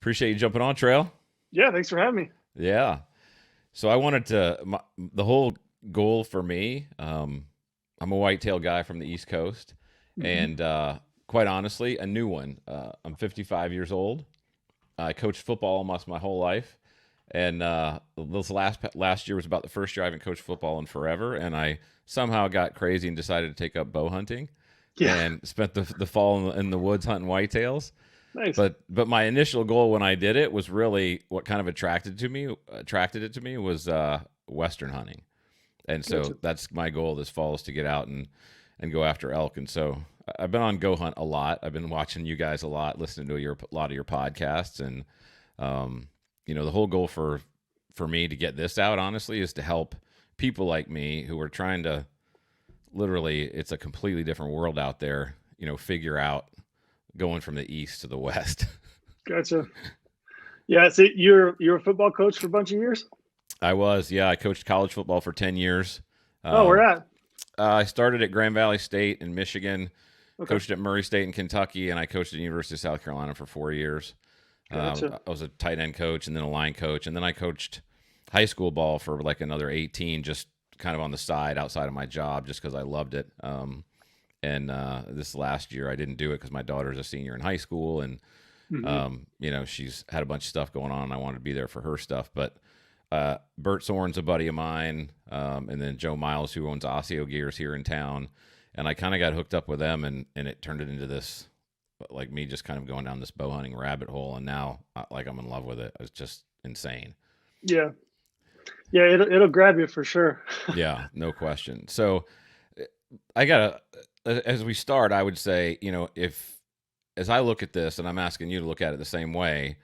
Appreciate you jumping on, Trail. Yeah, thanks for having me. Yeah. So I wanted the whole goal for me, I'm a whitetail guy from the East Coast, Hmm. and quite honestly, a new one. I'm 55 years old. I coached football almost my whole life, and this last year was about the first year I haven't coached football in forever, and I somehow got crazy and decided to take up bow hunting, Yeah, and spent the fall in the woods hunting whitetails. nice. But my initial goal when I did it was really what kind of attracted it to me was western hunting, and so Gotcha. that's my goal this fall is to get out and go after elk. And so I've been on Go Hunt a lot. I've been watching you guys a lot, listening to a lot of your podcasts, and the whole goal for me to get this out honestly is to help people like me who are trying to literally, it's a completely different world out there, figure out going from the east to the west. Gotcha. Yeah, so you're a football coach for a bunch of years? I was, yeah. I coached college football for 10 years. Oh, where Um, at? I started at Grand Valley State in Michigan, Okay, coached at Murray State in Kentucky, and I coached at the University of South Carolina for 4 years. gotcha. I was a tight end coach and then a line coach, and then I coached high school ball for like another 18, just kind of on the side outside of my job, just because I loved it. And this last year I didn't do it because my daughter's a senior in high school, and Hmm. she's had a bunch of stuff going on, and I wanted to be there for her stuff. But Bert Soren's a buddy of mine, and then Joe Miles, who owns Osseo Gears here in town, and I kind of got hooked up with them, and it turned it into this, like me just kind of going down this bow hunting rabbit hole, and now like I'm in love with it. It's just insane. Yeah, yeah, it'll grab you for sure. Yeah, no question. So I gotta, as we start, I would say, if as I look at this, and I'm asking you to look at it the same way,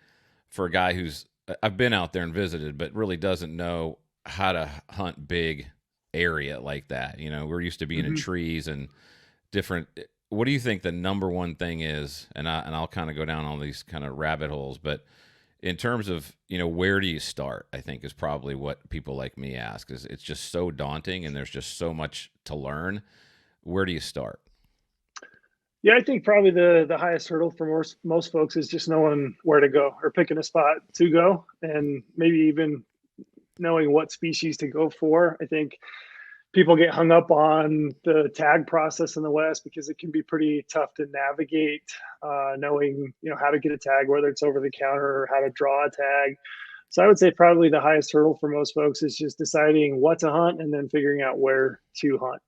for a guy who's I've been out there and visited, but really doesn't know how to hunt big area like that. We're used to being in Hmm. trees and different. What do you think the number one thing is? And I'll kind of go down all these kind of rabbit holes, but in terms of where do you start? I think is probably what people like me ask. Is it's just so daunting and there's just so much to learn. Where do you start? Yeah, I think probably the highest hurdle for most folks is just knowing where to go or picking a spot to go, and maybe even knowing what species to go for. I think people get hung up on the tag process in the West because it can be pretty tough to navigate, knowing how to get a tag, whether it's over the counter or how to draw a tag. So I would say probably the highest hurdle for most folks is just deciding what to hunt and then figuring out where to hunt,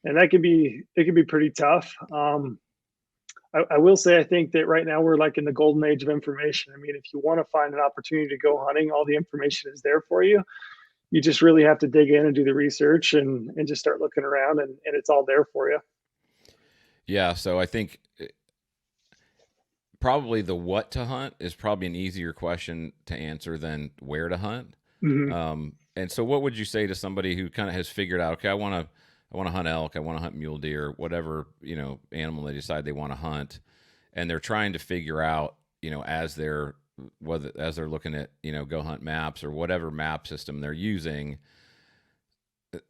and it can be pretty tough. I will say I think that right now we're like in the golden age of information. I mean, if you want to find an opportunity to go hunting, all the information is there for you. You just really have to dig in and do the research and just start looking around, and it's all there for you. Yeah, so I think probably the what to hunt is probably an easier question to answer than where to hunt. Hmm. And so, what would you say to somebody who kind of has figured out, okay, I want to hunt elk, I want to hunt mule deer, whatever animal they decide they want to hunt, and they're trying to figure out, as they're looking at go hunt maps or whatever map system they're using,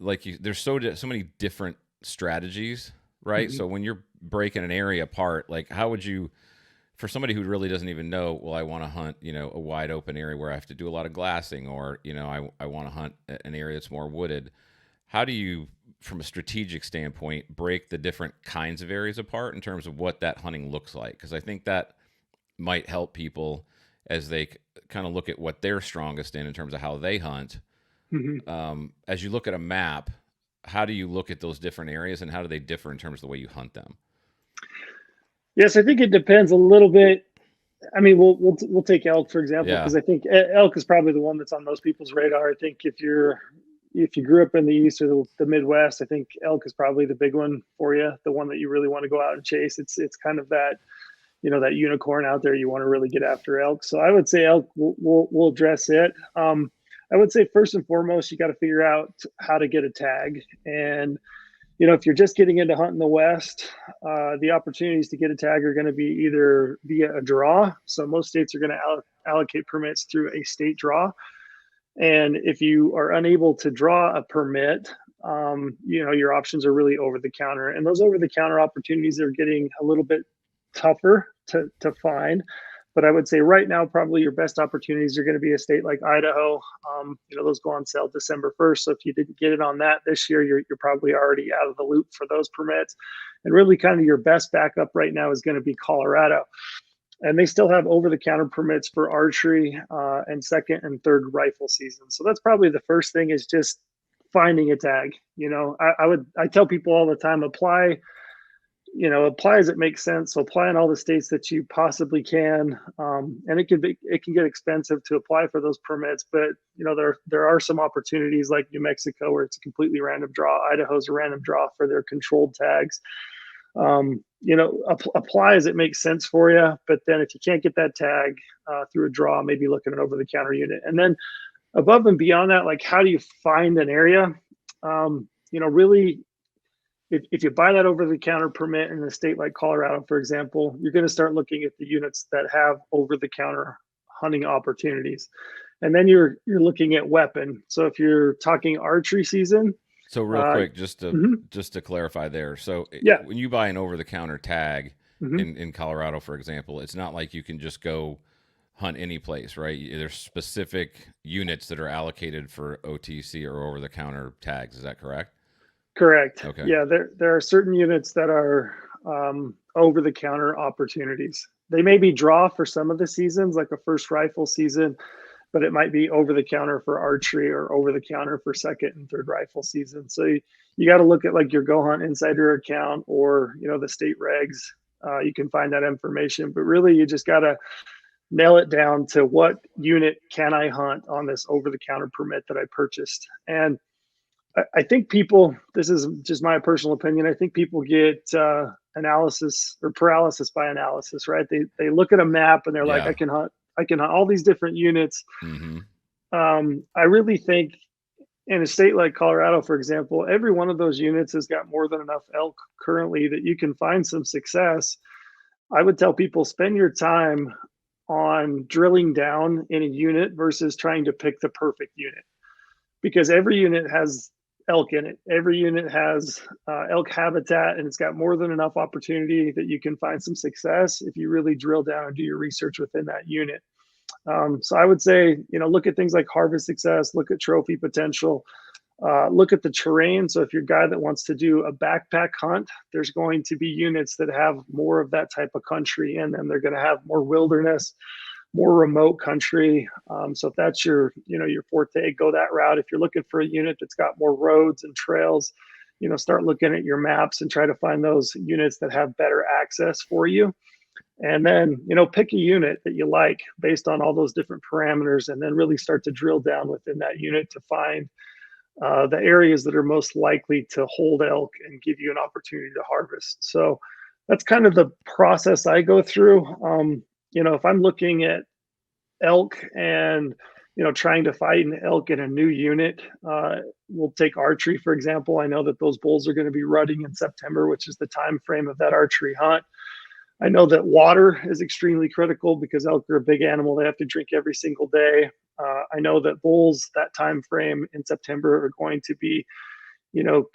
there's so many different strategies, right? Hmm. So when you're breaking an area apart, like how would you, for somebody who really doesn't even know, well, I want to hunt, a wide open area where I have to do a lot of glassing, or, I want to hunt an area that's more wooded. How do you, from a strategic standpoint, break the different kinds of areas apart in terms of what that hunting looks like? Because I think that might help people as they kind of look at what they're strongest in terms of how they hunt. Hmm. As you look at a map, how do you look at those different areas and how do they differ in terms of the way you hunt them? Yes, I think it depends a little bit. I mean, we'll take elk for example, Yeah. because I think elk is probably the one that's on most people's radar. I think if you grew up in the East or the Midwest, I think elk is probably the big one for you, the one that you really want to go out and chase. It's kind of that that unicorn out there. You want to really get after elk. So I would say elk. We'll address it. I would say first and foremost, you got to figure out how to get a tag. And if you're just getting into hunting the West, the opportunities to get a tag are going to be either via a draw. So most states are going to allocate permits through a state draw. And if you are unable to draw a permit, your options are really over the counter. And those over the counter opportunities are getting a little bit tougher to find. But I would say right now, probably your best opportunities are going to be a state like Idaho. Those go on sale December 1st. So if you didn't get it on that this year, you're probably already out of the loop for those permits. And really, kind of your best backup right now is going to be Colorado. And they still have over-the-counter permits for archery and second and third rifle season. So that's probably the first thing, is just finding a tag. I tell people all the time, apply as it makes sense. So apply in all the states that you possibly can. And it can get expensive to apply for those permits, but there are some opportunities like New Mexico where it's a completely random draw. Idaho's a random draw for their controlled tags. Apply as it makes sense for you. But then if you can't get that tag through a draw, maybe look at an over-the-counter unit. And then above and beyond that, like, how do you find an area? Really, if you buy that over-the-counter permit in a state like Colorado, for example, you're going to start looking at the units that have over-the-counter hunting opportunities. And then you're looking at weapon. So if you're talking archery season. So real quick, just to clarify there. So yeah, when you buy an over-the-counter tag mm-hmm. in Colorado, for example, it's not like you can just go hunt any place, right? There's specific units that are allocated for OTC or over-the-counter tags. Is that correct? Correct. Okay. Yeah, there are certain units that are over-the-counter opportunities. They may be draw for some of the seasons, like a first rifle season, but it might be over-the-counter for archery or over-the-counter for second and third rifle season. So you got to look at like your Go Hunt Insider account or the state regs. You can find that information, but really you just got to nail it down to what unit can I hunt on this over-the-counter permit that I purchased. And I think people, this is just my personal opinion, I think people get analysis or paralysis by analysis, right? They look at a map and they're like, I can hunt all these different units. Mm-hmm. I really think in a state like Colorado, for example, every one of those units has got more than enough elk currently that you can find some success. I would tell people, spend your time on drilling down in a unit versus trying to pick the perfect unit, because every unit has elk in it. Every unit has elk habitat, and it's got more than enough opportunity that you can find some success if you really drill down and do your research within that unit. So I would say, look at things like harvest success, look at trophy potential, look at the terrain. So if you're a guy that wants to do a backpack hunt, there's going to be units that have more of that type of country in them. They're going to have more wilderness, more remote country. So if that's your forte, go that route. If you're looking for a unit that's got more roads and trails, start looking at your maps and try to find those units that have better access for you. And then, pick a unit that you like based on all those different parameters, and then really start to drill down within that unit to find the areas that are most likely to hold elk and give you an opportunity to harvest. So that's kind of the process I go through. If I'm looking at elk and trying to find an elk in a new unit, we'll take archery for example. I know that those bulls are going to be rutting in September, which is the time frame of that archery hunt. I know that water is extremely critical because elk are a big animal. They have to drink every single day. I know that bulls, that time frame in September, are going to be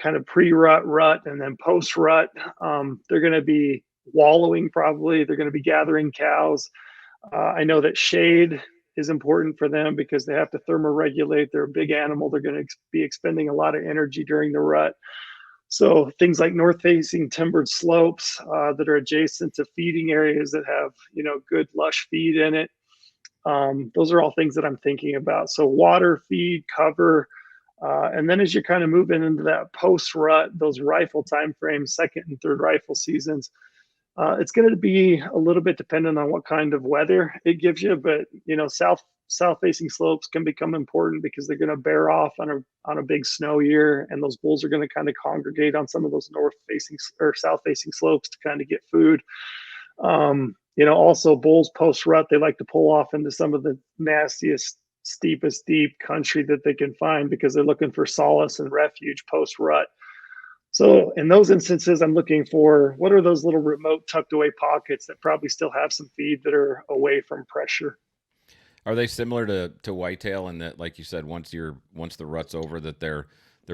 kind of pre-rut, rut, and then post-rut. They're going to be wallowing probably. They're going to be gathering cows. I know that shade is important for them because they have to thermoregulate. They're a big animal. They're going to be expending a lot of energy during the rut. So things like north-facing timbered slopes that are adjacent to feeding areas that have good lush feed in it. Those are all things that I'm thinking about. So water, feed, cover. And then as you're kind of moving into that post-rut, those rifle timeframes, second and third rifle seasons, it's going to be a little bit dependent on what kind of weather it gives you. But south-facing slopes can become important because they're going to bear off on a big snow year, and those bulls are going to kind of congregate on some of those north-facing or south-facing slopes to kind of get food. Also bulls post-rut, they like to pull off into some of the nastiest, steepest, deep country that they can find because they're looking for solace and refuge post-rut. So in those instances, I'm looking for what are those little remote tucked away pockets that probably still have some feed that are away from pressure. Are they similar to whitetail in that, like you said, once the rut's over, that they're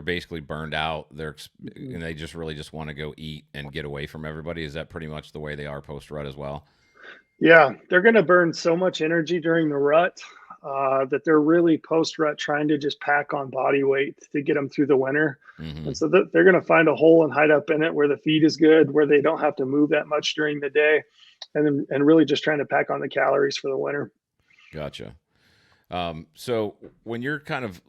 basically burned out, and they just really just want to go eat and get away from everybody? Is that pretty much the way they are post rut as well? Yeah, they're going to burn so much energy during the rut that they're really post rut trying to just pack on body weight to get them through the winter. And Hmm. so they're going to find a hole and hide up in it where the feed is good, where they don't have to move that much during the day, and really just trying to pack on the calories for the winter. Gotcha. So when you're kind of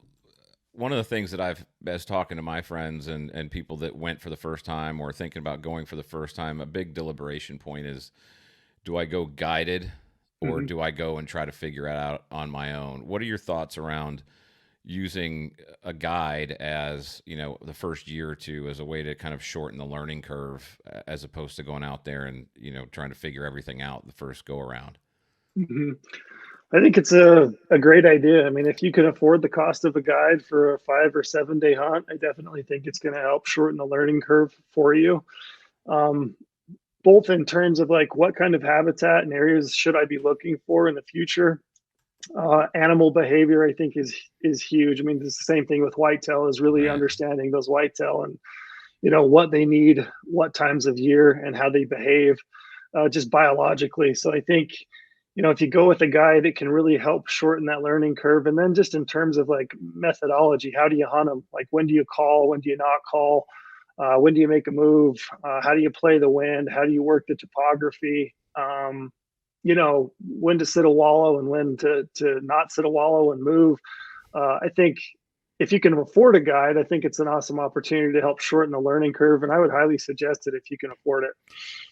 one of the things that I've, as talking to my friends and people that went for the first time or thinking about going for the first time, a big deliberation point is, do I go guided or Mhm. do I go and try to figure it out on my own? What are your thoughts around using a guide as, the first year or two as a way to kind of shorten the learning curve as opposed to going out there and, trying to figure everything out the first go around? Mhm. I think it's a great idea. I mean, if you can afford the cost of a guide for a 5 or 7 day hunt, I definitely think it's going to help shorten the learning curve for you. Um, Both in terms of like what kind of habitat and areas should I be looking for in the future. Animal behavior, I think, is huge. I mean, it's the same thing with whitetail. Is really Right. understanding those whitetail and what they need, what times of year, and how they behave, just biologically. So I think if you go with a guide, it can really help shorten that learning curve. And then just in terms of like methodology, how do you hunt them? Like when do you call? When do you not call? When do you make a move? How do you play the wind? How do you work the topography? When to sit a wallow and when to not sit a wallow and move. I think if you can afford a guide, I think it's an awesome opportunity to help shorten the learning curve, and I would highly suggest it if you can afford it.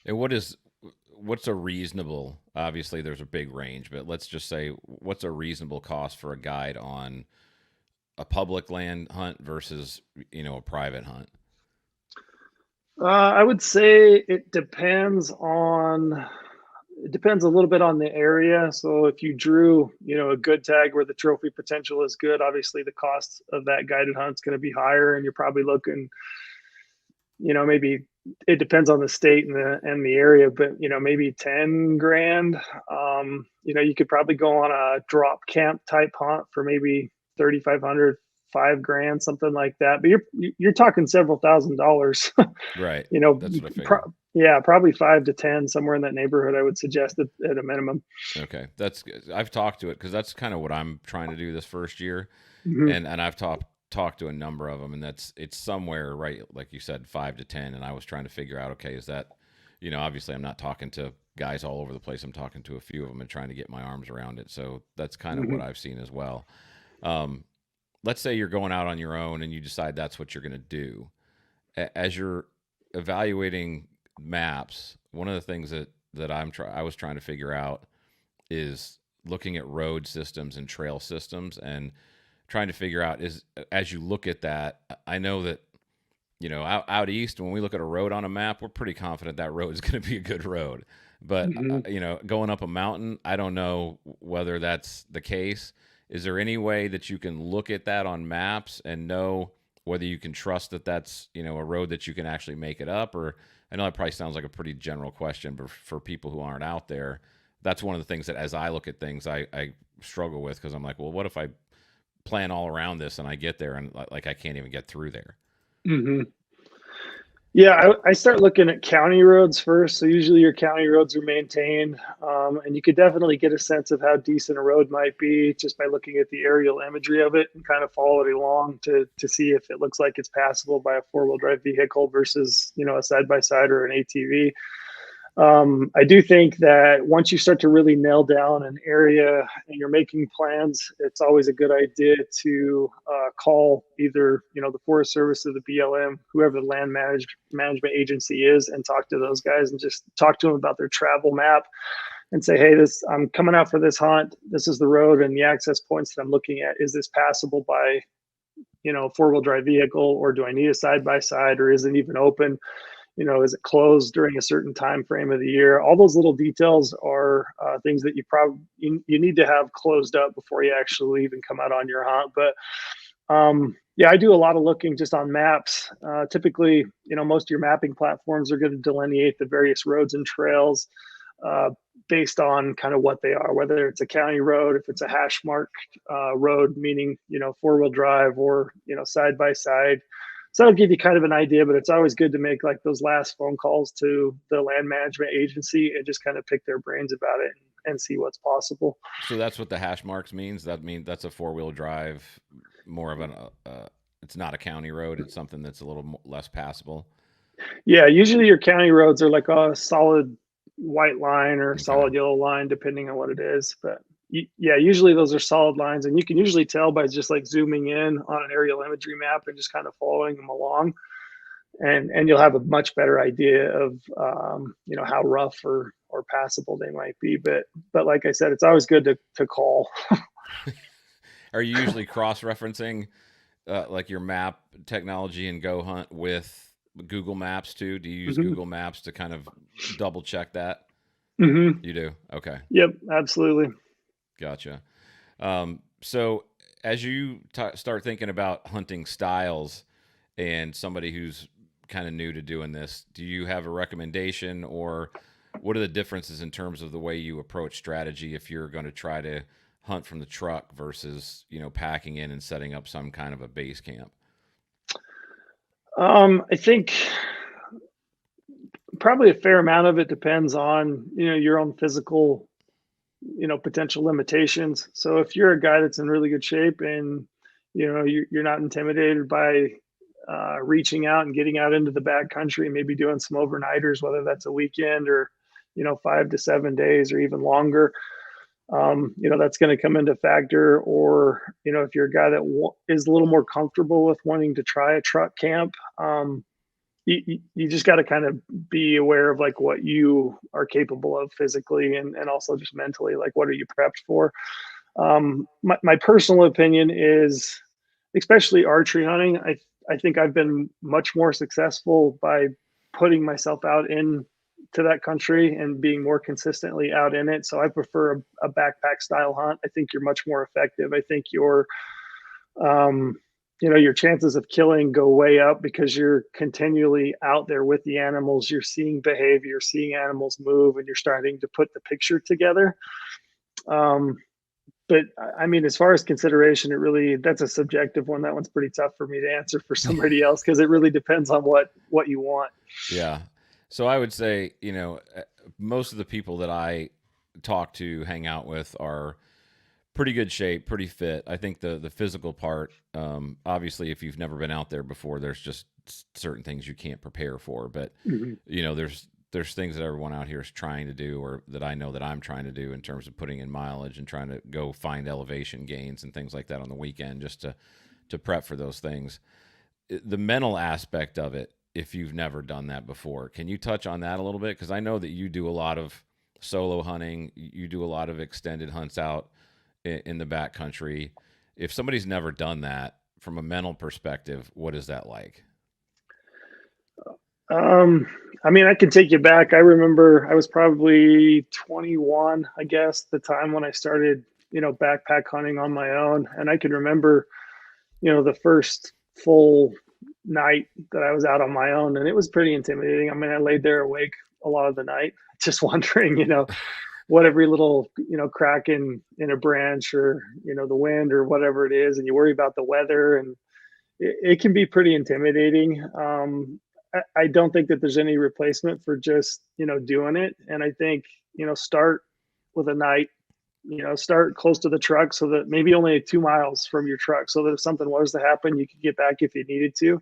And what's a reasonable, obviously there's a big range, but let's just say what's a reasonable cost for a guide on a public land hunt versus, a private hunt? I would say it depends a little bit on the area. So if you drew, a good tag where the trophy potential is good, obviously the cost of that guided hunt is going to be higher, and you're probably looking, maybe it depends on the state and the area, but maybe 10 grand. You could probably go on a drop camp type hunt for maybe 3,500, 5 grand, something like that. But you're talking several $1,000s. Right. you know, That's what I pro- figured. yeah, probably 5 to 10, somewhere in that neighborhood. I would suggest at a minimum. Okay. That's good. I've talked to it because that's kind of what I'm trying to do this first year. Hmm. And I've talked to a number of them, and it's somewhere right, like you said, 5 to 10. And I was trying to figure out, okay, is that, obviously I'm not talking to guys all over the place. I'm talking to a few of them and trying to get my arms around it. So that's kind of what Hmm. I've seen as well. Um, let's say you're going out on your own and you decide that's what you're going to do. As you're evaluating maps, one of the things that I was trying to figure out is looking at road systems and trail systems and trying to figure out is, as you look at that, I know that, out east, when we look at a road on a map, we're pretty confident that road is going to be a good road. But Hmm. going up a mountain, I don't know whether that's the case. Is there any way that you can look at that on maps and know whether you can trust that that's, a road that you can actually make it up? Or I know that probably sounds like a pretty general question, but for people who aren't out there, that's one of the things that as I look at things, I struggle with, because I'm like, well, what if I plan all around this and I get there and like I can't even get through there? Hmm. Yeah, I start looking at county roads first. So usually your county roads are maintained, and you could definitely get a sense of how decent a road might be just by looking at the aerial imagery of it and kind of follow it along to see if it looks like it's passable by a 4 wheel drive vehicle versus a side by side or an ATV. I do think that once you start to really nail down an area and you're making plans, it's always a good idea to call either the Forest Service or the BLM, whoever the management agency is, and talk to those guys and just talk to them about their travel map and say, hey, this I'm coming out for this hunt. This is the road and the access points that I'm looking at. Is this passable by 4 wheel drive vehicle, or do I need a side by side, or is it even open? Is it closed during a certain time frame of the year? All those little details are things that you need to have closed up before you actually leave and come out on your hunt. But yeah, I do a lot of looking just on maps. Typically, most of your mapping platforms are going to delineate the various roads and trails uh, based on kind of what they are, whether it's a county road, if it's a hash mark road, meaning 4 wheel drive, or side by side. So that'll give you kind of an idea, but it's always good to make like those last phone calls to the land management agency and just kind of pick their brains about it and see what's possible. So that's what the hash marks means. That means that's a 4-wheel drive, more of an. It's not a county road. It's something that's a little less passable. Yeah, usually your county roads are like a solid white line or Okay. solid yellow line, depending on what it is. But yeah, usually those are solid lines, and you can usually tell by just like zooming in on an aerial imagery map and just kind of following them along, and you'll have a much better idea of how rough or passable they might be. But like I said, it's always good to call. Are you usually cross-referencing like your map technology and Go Hunt with Google Maps too? Do you use Hmm. Google Maps to kind of double check that? Hmm. You do. Okay, Yep, absolutely. gotcha. So as you start thinking about hunting styles and somebody who's kind of new to doing this, do you have a recommendation or what are the differences in terms of the way you approach strategy if you're going to try to hunt from the truck versus, packing in and setting up some kind of a base camp? I think probably a fair amount of it depends on your own physical potential limitations. So if you're a guy that's in really good shape and you're not intimidated by reaching out and getting out into the backcountry and maybe doing some overnighters, whether that's a weekend or 5 to 7 days or even longer, that's going to come into factor. Or if you're a guy that is a little more comfortable with wanting to try a truck camp, you just got to kind of be aware of like what you are capable of physically and also just mentally, like what are you prepped for. My personal opinion is, especially archery hunting, I think I've been much more successful by putting myself out in to that country and being more consistently out in it. So I prefer a backpack style hunt. I think you're much more effective. I think um, your chances of killing go way up because you're continually out there with the animals. You're seeing behavior, you're seeing animals move, and you're starting to put the picture together. Um, but I mean, as far as consideration, that's a subjective one. That one's pretty tough for me to answer for somebody else because it really depends on what you want. Yeah. So I would say, most of the people that I talk to, hang out with, are pretty good shape, pretty fit. I think the physical part, obviously, if you've never been out there before, there's just certain things you can't prepare for. But Mhm. there's things that everyone out here is trying to do, or that I know that I'm trying to do in terms of putting in mileage and trying to go find elevation gains and things like that on the weekend, just to prep for those things. The mental aspect of it, if you've never done that before, can you touch on that a little bit? Because I know that you do a lot of solo hunting, you do a lot of extended hunts out in the backcountry. If somebody's never done that, from a mental perspective, what is that like? Um, I mean, I can take you back. I remember I was probably 21, I guess, the time when I started, backpack hunting on my own. And I can remember, the first full night that I was out on my own, and it was pretty intimidating. I mean, I laid there awake a lot of the night, just wondering, what every little, crack in a branch or, the wind or whatever it is, and you worry about the weather, and it can be pretty intimidating. I don't think that there's any replacement for just doing it, and I think start with a night. Start close to the truck so that maybe only 2 miles from your truck, so that if something was to happen, you could get back if you needed to.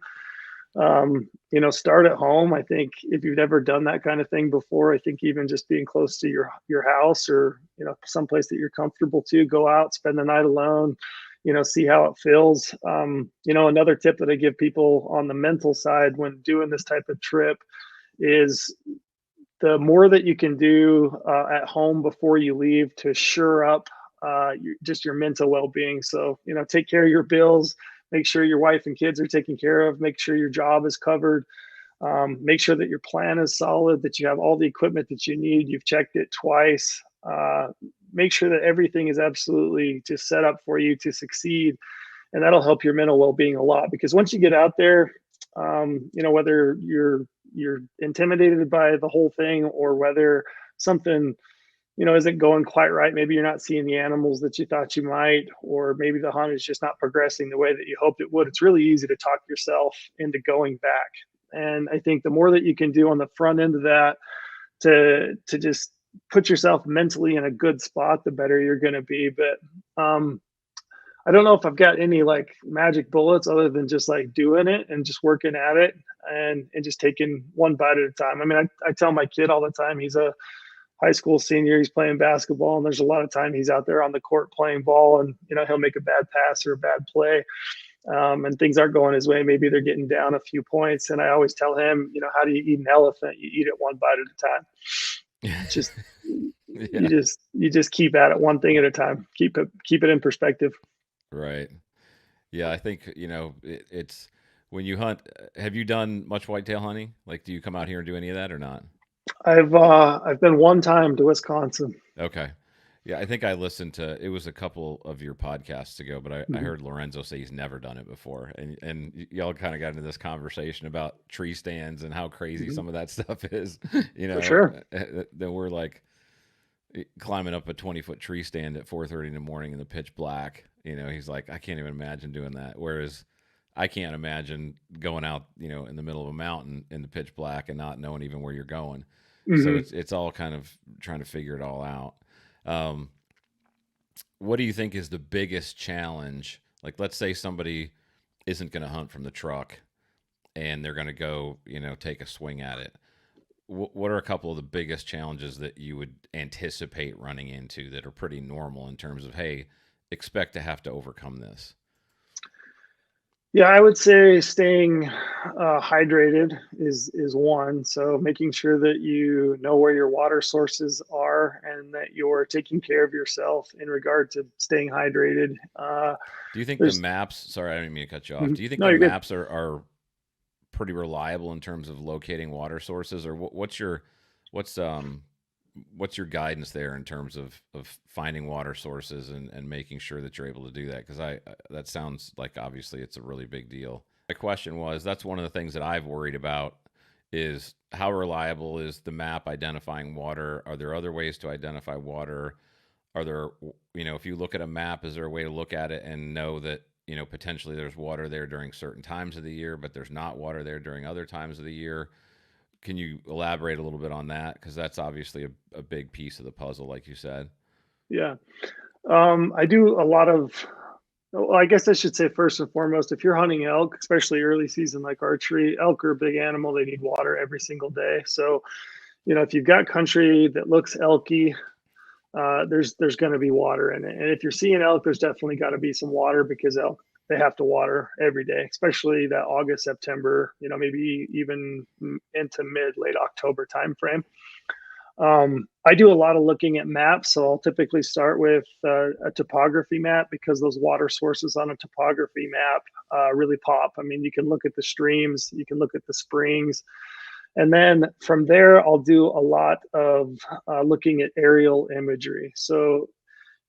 Start at home. I think if you've never done that kind of thing before, I think even just being close to your house or someplace that you're comfortable to, go out, spend the night alone, see how it feels. Another tip that I give people on the mental side when doing this type of trip is the more that you can do at home before you leave to shore up just your mental well-being. So, take care of your bills, make sure your wife and kids are taken care of, make sure your job is covered, make sure that your plan is solid, that you have all the equipment that you need, you've checked it twice. Make sure that everything is absolutely just set up for you to succeed. And that'll help your mental well-being a lot because once you get out there, whether you're intimidated by the whole thing or whether something isn't going quite right. Maybe you're not seeing the animals that you thought you might, or maybe the hunt is just not progressing the way that you hoped it would. It's really easy to talk yourself into going back. And I think the more that you can do on the front end of that to just put yourself mentally in a good spot, the better you're going to be. But I don't know if I've got any like magic bullets other than just like doing it and just working at it and just taking one bite at a time. I mean, I tell my kid all the time, he's a high school senior, he's playing basketball, and there's a lot of time he's out there on the court playing ball, and he'll make a bad pass or a bad play, and things aren't going his way. Maybe they're getting down a few points, and I always tell him, how do you eat an elephant? You eat it one bite at a time. Just Yeah. you just keep at it, one thing at a time. Keep it in perspective. Right. Yeah, I think it's when you hunt. Have you done much whitetail hunting? Like, do you come out here and do any of that or not? I've been one time to Wisconsin. Okay. Yeah, I think I listened to it was a couple of your podcasts ago, but I Mm-hmm. heard Lorenzo say he's never done it before, and y'all kind of got into this conversation about tree stands and how crazy Mm-hmm. some of that stuff is. For sure. Then we're like climbing up a 20-foot tree stand at 4:30 in the morning in the pitch black. He's like, I can't even imagine doing that. Whereas I can't imagine going out, in the middle of a mountain in the pitch black and not knowing even where you're going. So Mm-hmm. it's all kind of trying to figure it all out. Um, what do you think is the biggest challenge? Like, let's say somebody isn't going to hunt from the truck and they're going to go, take a swing at it. What are a couple of the biggest challenges that you would anticipate running into that are pretty normal in terms of, hey, expect to have to overcome this? Yeah, I would say staying hydrated is one. So making sure that you know where your water sources are and that you're taking care of yourself in regard to staying hydrated. Do you think the There's maps, sorry, I didn't mean to cut you off. Do you think No, the you're good. maps are pretty reliable in terms of locating water sources, or what's what's your guidance there in terms of finding water sources and making sure that you're able to do that? Because I that sounds like obviously it's a really big deal. My question was that's one of the things that I've worried about is how reliable is the map identifying water? Are there other ways to identify water? Are there, if you look at a map, is there a way to look at it and know that, potentially there's water there during certain times of the year, but there's not water there during other times of the year? Can you elaborate a little bit on that? Because that's obviously a big piece of the puzzle, like you said. Yeah. I do a lot of, well, I guess I should say first and foremost, if you're hunting elk, especially early season like archery, elk are a big animal. They need water every single day. So, if you've got country that looks elky, there's going to be water in it. And if you're seeing elk, there's definitely got to be some water because elk, they have to water every day, especially that August, September, maybe even into mid late October timeframe. I do a lot of looking at maps, so I'll typically start with a topography map because those water sources on a topography map really pop. I mean, you can look at the streams, you can look at the springs, and then from there, I'll do a lot of looking at aerial imagery. So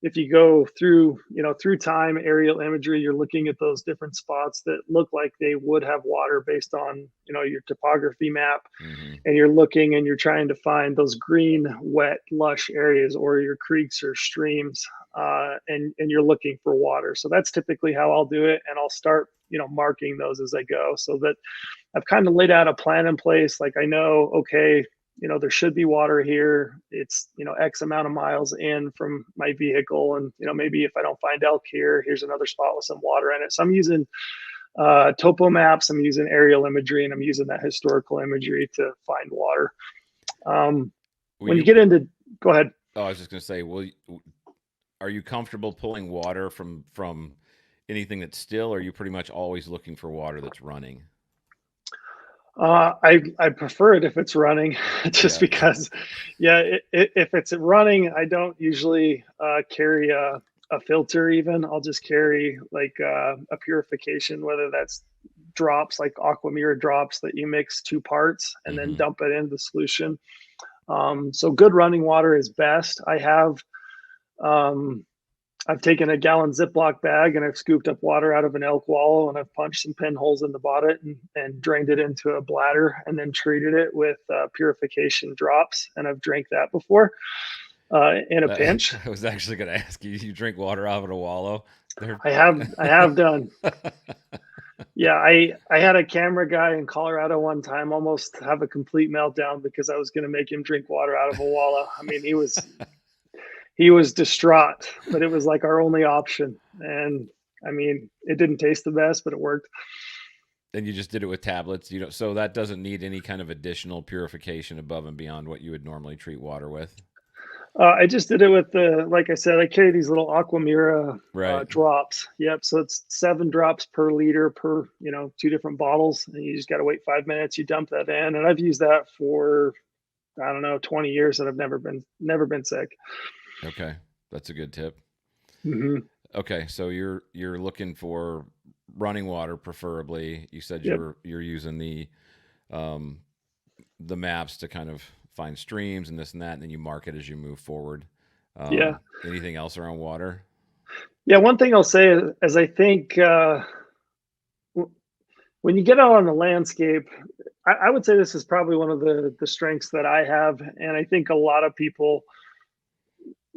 if you go through, through time, aerial imagery, you're looking at those different spots that look like they would have water based on, your topography map, Mm-hmm. and you're looking and you're trying to find those green, wet, lush areas or your creeks or streams, and you're looking for water. So that's typically how I'll do it, and I'll start, marking those as I go, so that I've kind of laid out a plan in place. Like I know, okay, there should be water here. It's, X amount of miles in from my vehicle. And, maybe if I don't find elk here, here's another spot with some water in it. So I'm using topo maps, I'm using aerial imagery, and I'm using that historical imagery to find water. Um, Will when you you? get into, go ahead. Oh, I was just going to say, are you comfortable pulling water from anything that's still, or are you pretty much always looking for water that's running? I prefer it if it's running, just Yeah. because, yeah, if it's running, I don't usually carry a filter. Even I'll just carry like a purification, whether that's drops like Aquamira drops that you mix two parts and then Mm-hmm. dump it into the solution. So good running water is best. Um, I've taken a gallon Ziploc bag and I've scooped up water out of an elk wallow and I've punched some pinholes in the bottom and drained it into a bladder and then treated it with purification drops. And I've drank that before. in a pinch. I was actually going to ask you. You drink water out of a wallow? They're I have done. Yeah, I had a camera guy in Colorado one time almost have a complete meltdown because I was going to make him drink water out of a wallow. I mean, he was distraught, but it was like our only option. And I mean, it didn't taste the best, but it worked. and you just did it with tablets. You know, so that doesn't need any kind of additional purification above and beyond what you would normally treat water with. I just did it with like I said, I carry these little Aquamira Right. drops. Yep. So it's 7 drops per liter per, 2 different bottles. And you just got to wait 5 minutes. You dump that in. And I've used that for, I don't know, 20 years and I've never been sick. Okay. That's a good tip. Hmm. Okay, so you're looking for running water, preferably. You said Yep. you're using um, the maps to kind of find streams and this and that, and then you mark it as you move forward. Yeah. Anything else around water? Yeah. One thing I'll say is I think when you get out on the landscape, I would say this is probably one of the strengths that I have. And I think a lot of people,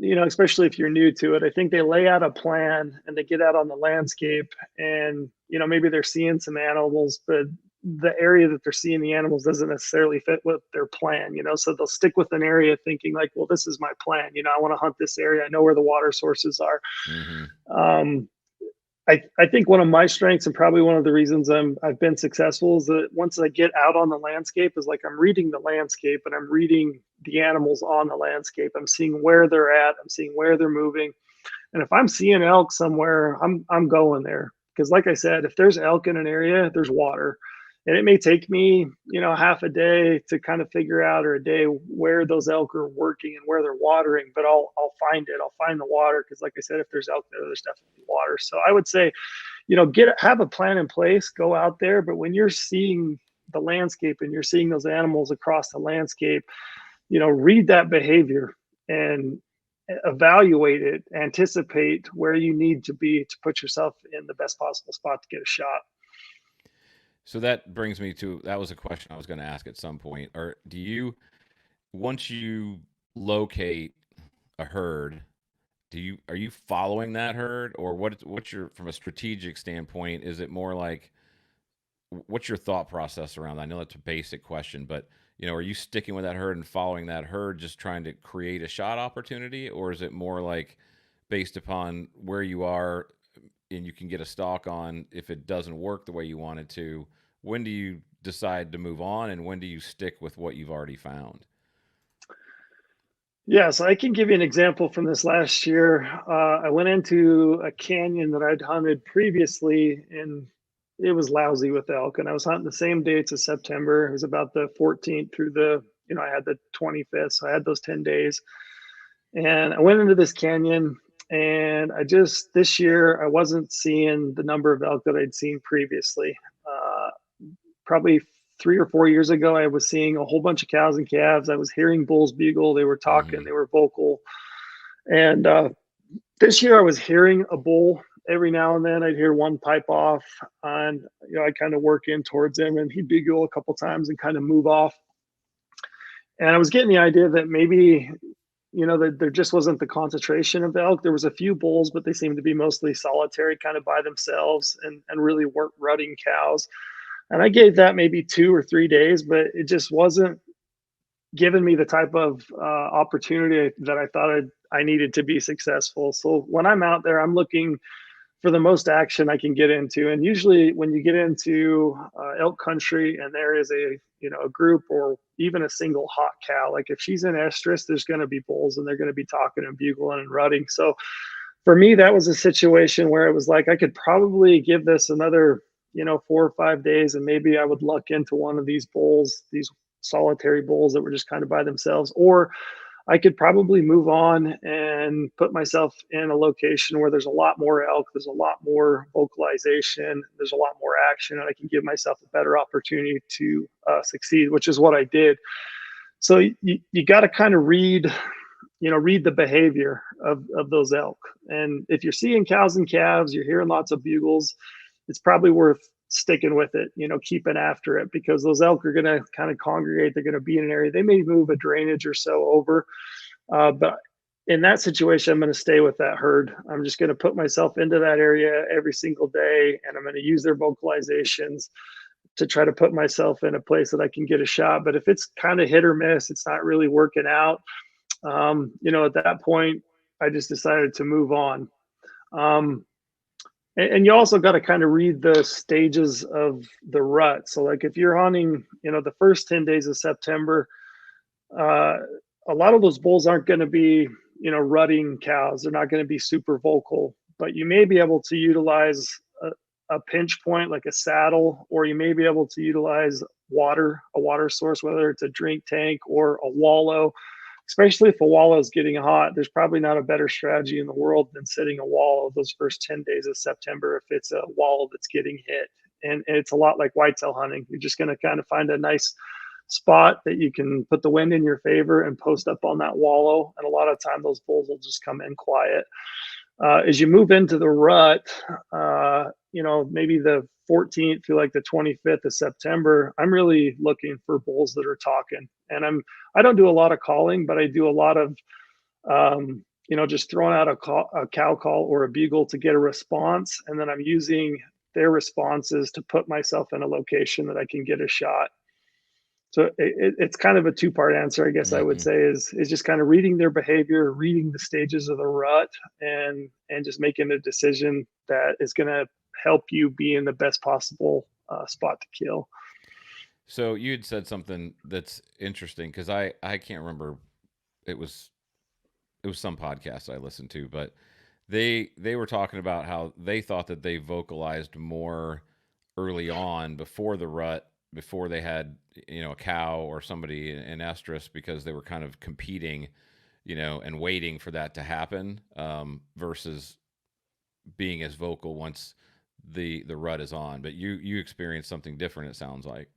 especially if you're new to it, I think they lay out a plan and they get out on the landscape and, maybe they're seeing some animals, but the area that they're seeing the animals doesn't necessarily fit with their plan, so they'll stick with an area thinking like, well, this is my plan. I want to hunt this area. I know where the water sources are. Hmm. Um, I think one of my strengths and probably one of the reasons I've been successful is that once I get out on the landscape is like I'm reading the landscape and I'm reading the animals on the landscape. I'm seeing where they're at. I'm seeing where they're moving. And if I'm seeing elk somewhere, I'm going there because, like I said, if there's elk in an area, there's water, and it may take me, half a day to kind of figure out or a day where those elk are working and where they're watering. But I'll find it. I'll find the water because, like I said, if there's elk there, there's definitely water. So I would say, have a plan in place, go out there. But when you're seeing the landscape and you're seeing those animals across the landscape, read that behavior and evaluate it, anticipate where you need to be to put yourself in the best possible spot to get a shot. So that brings me to that was a question I was going to ask at some point. Or do you once you locate a herd, do you are you following that herd, or what's your from a strategic standpoint? Is it more like what's your thought process around that? I know that's a basic question, but are you sticking with that herd and following that herd, just trying to create a shot opportunity, or is it more like based upon where you are and you can get a stalk on if it doesn't work the way you want it to? When do you decide to move on, and when do you stick with what you've already found? Yeah, so I can give you an example from this last year. I went into a canyon that I'd hunted previously, and it was lousy with elk. And I was hunting the same dates as September. It was about the 14th through I had the 25th. So I had those 10 days. And I went into this canyon, and this year, I wasn't seeing the number of elk that I'd seen previously. Uh, Probably 3 or 4 years ago, I was seeing a whole bunch of cows and calves. I was hearing bulls bugle. They were talking, Hmm. they were vocal. And this year, I was hearing a bull every now and then. I'd hear one pipe off, and I'd kind of work in towards him, and he'd bugle a couple times and kind of move off. And I was getting the idea that maybe that there just wasn't the concentration of elk. There was a few bulls, but they seemed to be mostly solitary, kind of by themselves, and really weren't rutting cows. And I gave that maybe 2 or 3 days, but it just wasn't giving me the type of opportunity that I thought I needed to be successful. So when I'm out there, I'm looking for the most action I can get into. And usually, when you get into elk country and there is a group or even a single hot cow, like if she's in estrus, there's going to be bulls and they're going to be talking and bugling and rutting. So for me, that was a situation where it was like I could probably give this another 4 or 5 days, and maybe I would luck into one of these bulls, these solitary bulls that were just kind of by themselves, or I could probably move on and put myself in a location where there's a lot more elk, there's a lot more vocalization, there's a lot more action, and I can give myself a better opportunity to succeed, which is what I did. So you got to kind of read the behavior of those elk. And if you're seeing cows and calves, you're hearing lots of bugles, it's probably worth sticking with it, keeping after it, because those elk are going to kind of congregate. They're going to be in an area. They may move a drainage or so over, but in that situation, I'm going to stay with that herd. I'm just going to put myself into that area every single day, and I'm going to use their vocalizations to try to put myself in a place that I can get a shot. But if it's kind of hit or miss, it's not really working out. At that point, I just decided to move on. Um, and you also got to kind of read the stages of the rut. So, like if you're hunting, the first 10 days of September, uh, a lot of those bulls aren't going to be, rutting cows. They're not going to be super vocal, but you may be able to utilize a pinch point like a saddle, or you may be able to utilize a water source, whether it's a drink tank or a wallow. Especially if a wallow is getting hot, there's probably not a better strategy in the world than sitting a wallow those first 10 days of September if it's a wallow that's getting hit. And it's a lot like whitetail hunting. You're just going to kind of find a nice spot that you can put the wind in your favor and post up on that wallow. And a lot of time, those bulls will just come in quiet. As you move into the rut, maybe the 14th through like the 25th of September, I'm really looking for bulls that are talking. And I don't do a lot of calling, but I do a lot of, just throwing out a cow call or a bugle to get a response. And then I'm using their responses to put myself in a location that I can get a shot. So it's kind of a two-part answer, I guess I would Mm-hmm. say, is just kind of reading their behavior, reading the stages of the rut, and just making a decision that is going to help you be in the best possible spot to kill. So you had said something that's interesting because I can't remember. It was it was some podcast I listened to, but they were talking about how they thought that they vocalized more early on before the rut, before they had a cow or somebody in estrus, because they were kind of competing, and waiting for that to happen, versus being as vocal once the rut is on. But you experienced something different, it sounds like.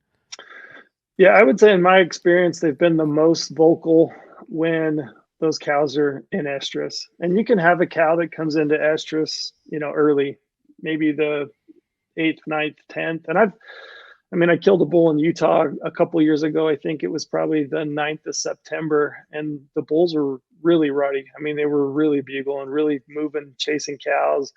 Yeah, I would say in my experience, they've been the most vocal when those cows are in estrus. And you can have a cow that comes into estrus, early, maybe the 8th, 9th, 10th. And I killed a bull in Utah a couple years ago. I think it was probably the 9th of September, and the bulls were really ruddy. They were really bugling, really moving, chasing cows.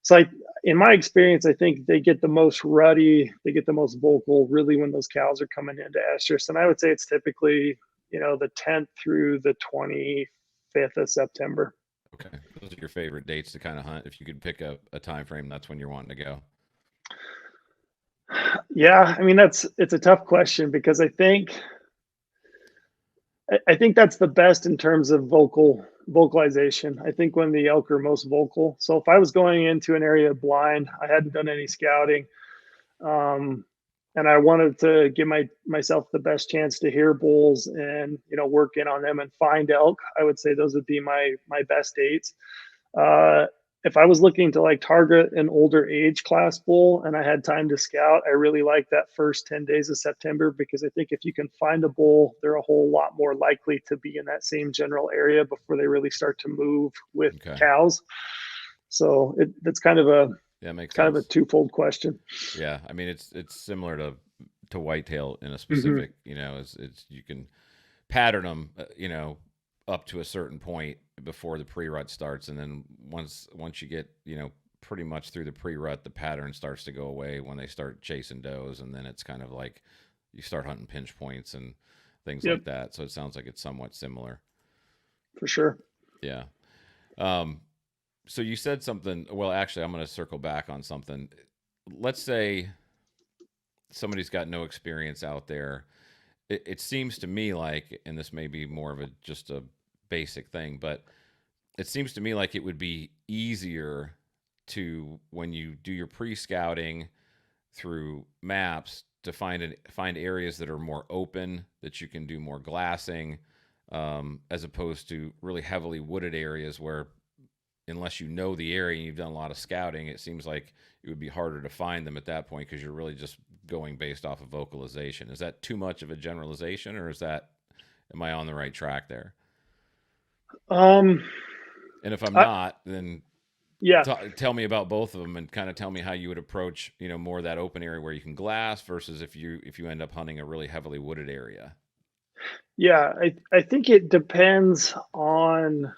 So in my experience, I think they get the most ruddy, they get the most vocal really when those cows are coming into estrus. And I would say it's typically, the 10th through the 25th of September. Okay, those are your favorite dates to kind of hunt. If you could pick a time frame, that's when you're wanting to go. Yeah, it's a tough question because I think that's the best in terms of vocalization. I think when the elk are most vocal. So if I was going into an area blind, I hadn't done any scouting, um, and I wanted to give myself the best chance to hear bulls and work in on them and find elk, I would say those would be my best dates. Uh, if I was looking to like target an older age class bull and I had time to scout, I really like that first 10 days of September because I think if you can find a bull, they're a whole lot more likely to be in that same general area before they really start to move with Okay, cows. So that's kind of a yeah, makes sense. twofold question. Yeah, I mean it's similar to whitetail in a Mm-hmm. specific, it's you can pattern them, up to a certain point before the pre-rut starts, and then once you get, pretty much through the pre-rut, the pattern starts to go away when they start chasing does, and then it's kind of like you start hunting pinch points and things Yep, like that. So it sounds like it's somewhat similar. for sure. Yeah. Um, so you said something. Well, actually, I'm going to circle back on something. Let's say somebody's got no experience out there. It seems to me like, and this may be more of a just a basic thing, but it seems to me like it would be easier to, when you do your pre-scouting through maps, to find areas that are more open, that you can do more glassing, as opposed to really heavily wooded areas where, unless you know the area and you've done a lot of scouting, it seems like it would be harder to find them at that point because you're really just going based off of vocalization. Is that too much of a generalization, or am I on the right track there? Um, And if I'm I, not, then yeah, tell me about both of them and kind of tell me how you would approach, more of that open area where you can glass versus if you end up hunting a really heavily wooded area. yeah. I think it depends on.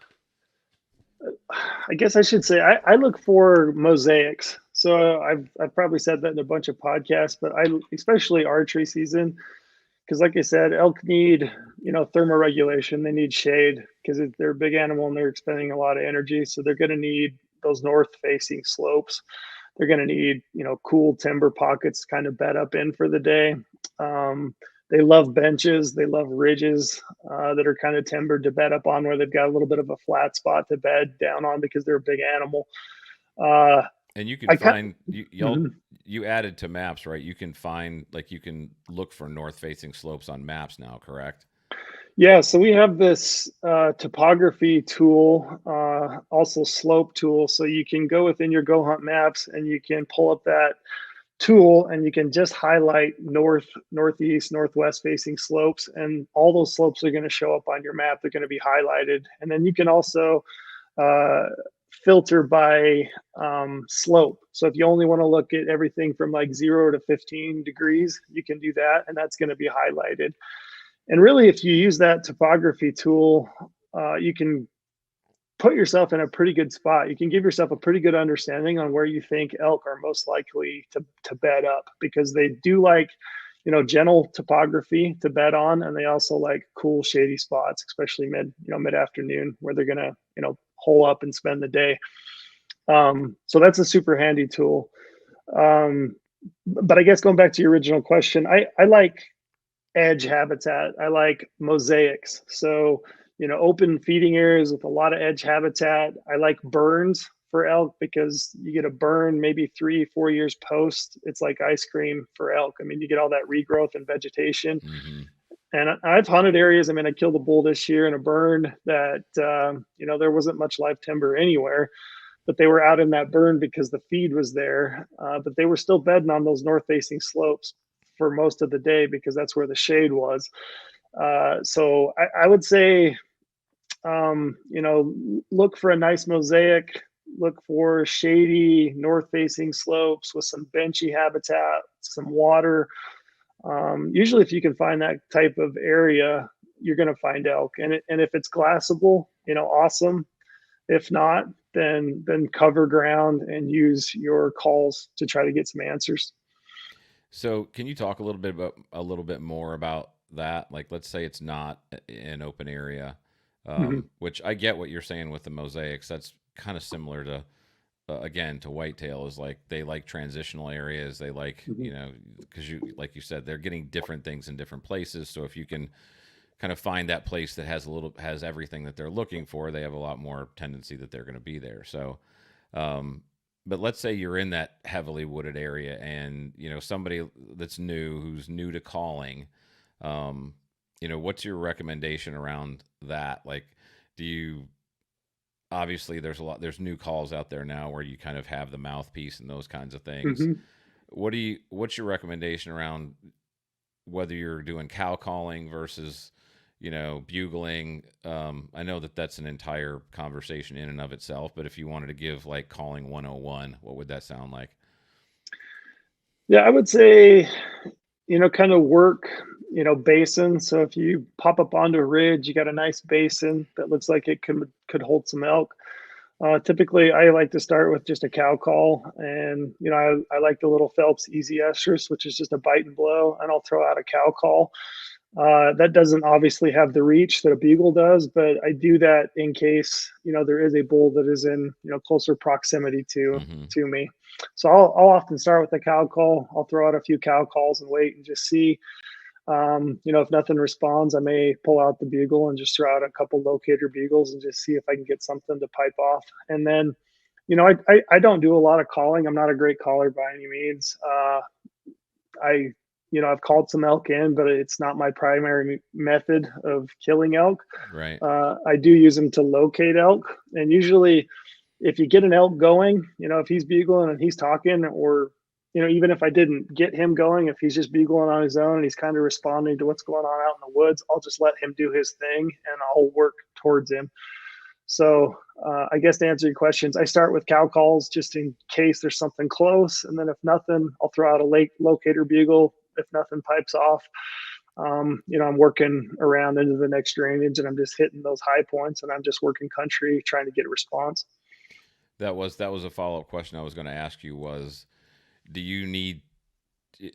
I guess I should say I look for mosaics. So I've probably said that in a bunch of podcasts, but I especially archery season because, like I said, elk need thermoregulation. They need shade because they're a big animal and they're expending a lot of energy. So they're going to need those north facing slopes. They're going to need cool timber pockets kind of bed up in for the day. Um, they love benches. They love ridges that are kind of timbered to bed up on, where they've got a little bit of a flat spot to bed down on because they're a big animal. Uh, And you can I kind find mhm. you added to maps, right? You can find, like, you can look for north facing slopes on maps now, correct? Yeah, so we have this topography tool, also slope tool. So you can go within your Go Hunt maps and you can pull up that tool and you can just highlight north, northeast, northwest facing slopes, and all those slopes are going to show up on your map. They're going to be highlighted, and then you can also uh, filter by slope. So if you only want to look at everything from like 0 to 15 degrees, you can do that, and that's going to be highlighted. And really, if you use that topography tool, you can put yourself in a pretty good spot. You can give yourself a pretty good understanding on where you think elk are most likely to bed up, because they do like, gentle topography to bed on, and they also like cool shady spots, especially mid afternoon, where they're gonna hole up and spend the day. So that's a super handy tool. Um, but I guess going back to your original question, I like edge habitat. I like mosaics. So, open feeding areas with a lot of edge habitat. I like burns for elk because you get a burn maybe 3, 4 years post. It's like ice cream for elk. I mean, you get all that regrowth and vegetation. Mm-hmm. And I've hunted areas. I mean, I killed a bull this year in a burn that, there wasn't much live timber anywhere, but they were out in that burn because the feed was there. But they were still bedding on those north facing slopes for most of the day because that's where the shade was. So I would say, look for a nice mosaic, look for shady north facing slopes with some benchy habitat, some water. Usually, if you can find that type of area, you're going to find elk. And if it's glassable, awesome. If not, then cover ground and use your calls to try to get some answers. So, can you talk a little bit more about that? Like, let's say it's not an open area, Mhm. which I get what you're saying with the mosaics. That's kind of similar to, again, to whitetail. Is like they like transitional areas. They like, Mhm. because like you said, they're getting different things in different places. So if you can kind of find that place that has everything that they're looking for, they have a lot more tendency that they're going to be there. So, um, but let's say you're in that heavily wooded area, and somebody that's who's new to calling. Um, what's your recommendation around that? Like, do you obviously there's new calls out there now where you kind of have the mouthpiece and those kinds of things. Mhm. What's your recommendation around whether you're doing cow calling versus bugling? I know that that's an entire conversation in and of itself, but if you wanted to give like calling 101, what would that sound like? Yeah, I would say, kind of work, basin. So if you pop up onto a ridge, you got a nice basin that looks like it could hold some elk. Typically, I like to start with just a cow call, and I like the little Phelps Easy Estrus, which is just a bite and blow, and I'll throw out a cow call. That doesn't obviously have the reach that a bugle does, but I do that in case there is a bull that is in closer proximity Mm-hmm. to me. So I'll often start with a cow call. I'll throw out a few cow calls and wait and just see. If nothing responds, I may pull out the bugle and just throw out a couple locator bugles and just see if I can get something to pipe off. And then, I don't do a lot of calling. I'm not a great caller by any means. I, I've called some elk in, but it's not my primary method of killing elk. Right. I do use them to locate elk. And usually, if you get an elk going, if he's bugling and he's talking, or, even if I didn't get him going, if he's just bugling on his own and he's kind of responding to what's going on out in the woods, I'll just let him do his thing and I'll work towards him. So I guess to answer your questions, I start with cow calls just in case there's something close. And then if nothing, I'll throw out a lake locator bugle if nothing pipes off. I'm working around into the next drainage and I'm just hitting those high points and I'm just working country trying to get a response. That was a follow up question I was going to ask you was, do you need,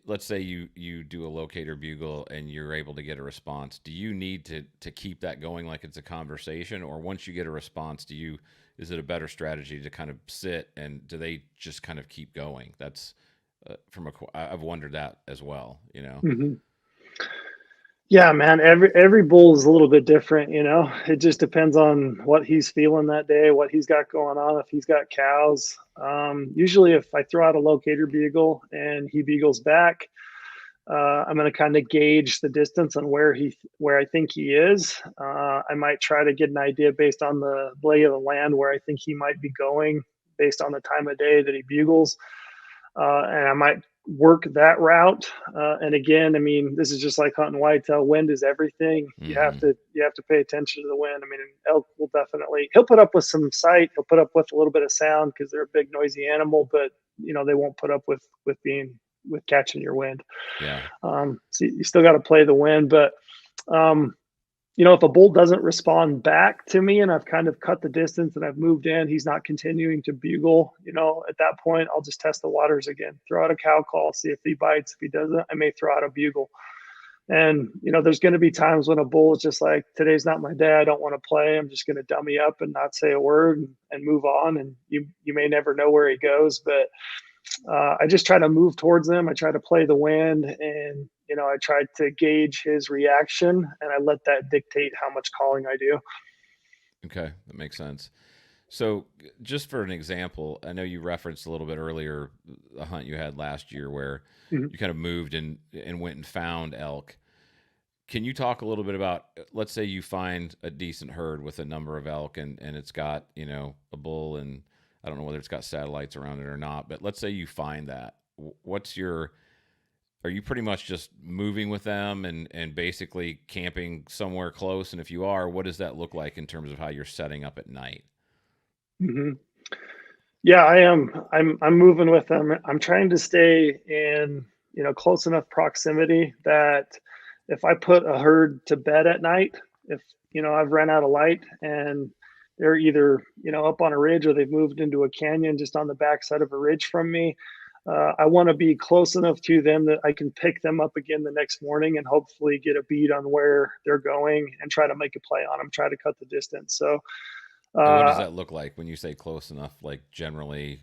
let's say you do a locator bugle and you're able to get a response, do you need to keep that going like it's a conversation, or once you get a response, is it a better strategy to kind of sit and do they just kind of keep going? That's I've wondered that as well, you know. Mm-hmm. Yeah, man. Every bull is a little bit different, you know. It just depends on what he's feeling that day, what he's got going on. If he's got cows, usually if I throw out a locator bugle and he bugles back, I'm going to kind of gauge the distance on where I think he is. I might try to get an idea based on the lay of the land where I think he might be going, based on the time of day that he bugles, and I might work that route. And again, I mean, this is just like hunting whitetail. Wind is everything. Mm-hmm. You have to pay attention to the wind. I mean, an elk will he'll put up with some sight. He'll put up with a little bit of sound because they're a big noisy animal, but they won't put up with catching your wind. Yeah. So you still got to play the wind, but um, if a bull doesn't respond back to me and I've kind of cut the distance and I've moved in, he's not continuing to bugle, at that point, I'll just test the waters again, throw out a cow call, see if he bites. If he doesn't, I may throw out a bugle. And, there's going to be times when a bull is just like, today's not my day. I don't want to play. I'm just going to dummy up and not say a word and move on. And you may never know where he goes, but I just try to move towards them. I try to play the wind, and I try to gauge his reaction, and I let that dictate how much calling I do. Okay, that makes sense. So, just for an example, I know you referenced a little bit earlier a hunt you had last year where Mhm. you kind of moved and went and found elk. Can you talk a little bit about, let's say you find a decent herd with a number of elk and it's got, a bull, and I don't know whether it's got satellites around it or not, but let's say you find that. What's your, are you pretty much just moving with them and basically camping somewhere close? And if you are, what does that look like in terms of how you're setting up at night? Mhm. Yeah, I am. I'm moving with them. I'm trying to stay in, close enough proximity that if I put a herd to bed at night, if I've run out of light and they're either up on a ridge or they've moved into a canyon just on the backside of a ridge from me, I want to be close enough to them that I can pick them up again the next morning and hopefully get a bead on where they're going and try to make a play on them, try to cut the distance. So And what does uh, that look like when you say close enough? Like generally,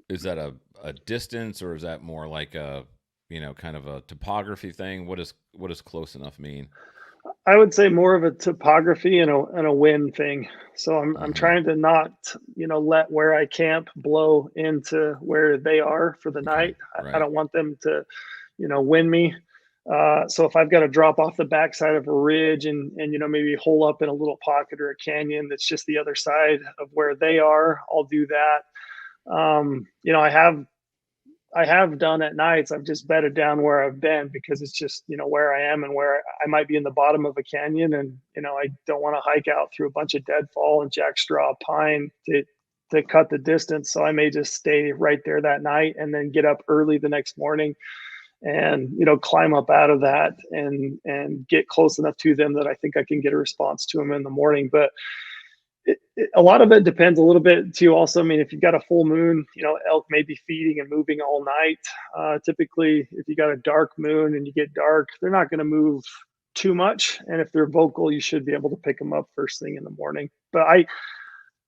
is that a distance, or is that more like a, kind of a topography thing? What does close enough mean? I would say more of a topography and a wind thing. So I'm Mm-hmm. trying to not, let where I camp blow into where they are for the Okay. night. I Right. don't want them to, wind me. So if I've got to drop off the backside of a ridge and maybe hole up in a little pocket or a canyon that's just the other side of where they are, I'll do that. I have done at nights. I've just bedded down where I've been because it's just, where I am and where I might be in the bottom of a canyon. And, I don't want to hike out through a bunch of deadfall and jackstraw pine to cut the distance. So I may just stay right there that night and then get up early the next morning and, climb up out of that and get close enough to them that I think I can get a response to them in the morning. But a lot of it depends a little bit too. Also, I mean, if you've got a full moon, elk may be feeding and moving all night. Typically, if you got a dark moon and you get dark, they're not going to move too much. And if they're vocal, you should be able to pick them up first thing in the morning. But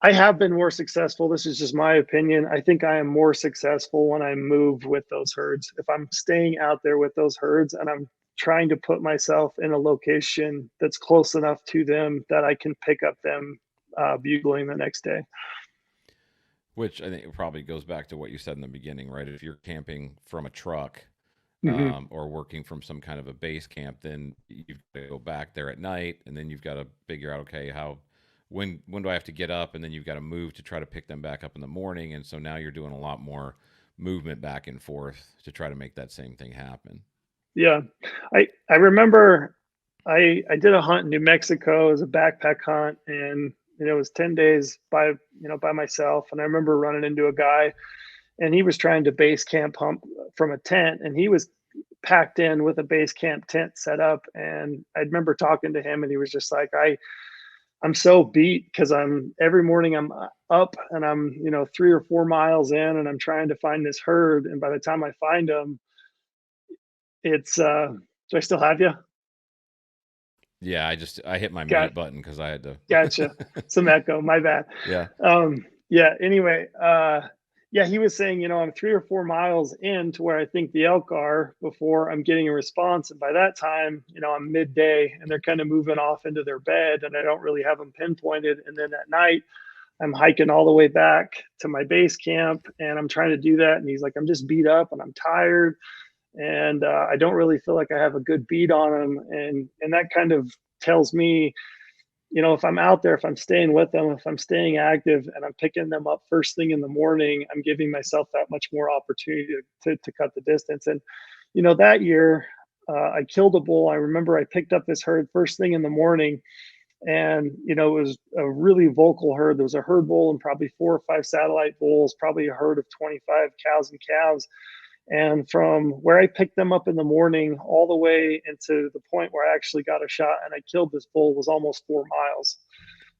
I have been more successful. This is just my opinion. I think I am more successful when I move with those herds. If I'm staying out there with those herds and I'm trying to put myself in a location that's close enough to them that I can pick up them bugling the next day. Which I think it probably goes back to what you said in the beginning, right? If you're camping from a truck, Hmm. or working from some kind of a base camp, then you've got to go back there at night, and then you've got to figure out, okay, when do I have to get up, and then you've got to move to try to pick them back up in the morning, and so now you're doing a lot more movement back and forth to try to make that same thing happen. Yeah, I remember I did a hunt in New Mexico. It was a backpack hunt, and it was 10 days by myself. And I remember running into a guy, and he was trying to base camp hump from a tent, and he was packed in with a base camp tent set up. And I remember talking to him, and he was just like, I'm so beat because I'm every morning I'm up and I'm 3 or 4 miles in, and I'm trying to find this herd. And by the time I find them, it's do I still have you? Yeah, I hit my Got mute button because I had to. Gotcha. Some echo. My bad. Yeah. Yeah. Anyway, yeah, he was saying, I'm 3 or 4 miles in to where I think the elk are before I'm getting a response, and by that time, I'm midday, and they're kind of moving off into their bed, and I don't really have them pinpointed. And then at night, I'm hiking all the way back to my base camp, and I'm trying to do that. And he's like, I'm just beat up and I'm tired, and I don't really feel like I have a good beat on them, and that kind of tells me, if I'm out there, if I'm staying with them, if I'm staying active and I'm picking them up first thing in the morning, I'm giving myself that much more opportunity to cut the distance. And, that year, I killed a bull. I remember I picked up this herd first thing in the morning, and, it was a really vocal herd. There was a herd bull and probably 4 or 5 satellite bulls, probably a herd of 25 cows and calves. And from where I picked them up in the morning all the way into the point where I actually got a shot and I killed this bull was almost 4 miles.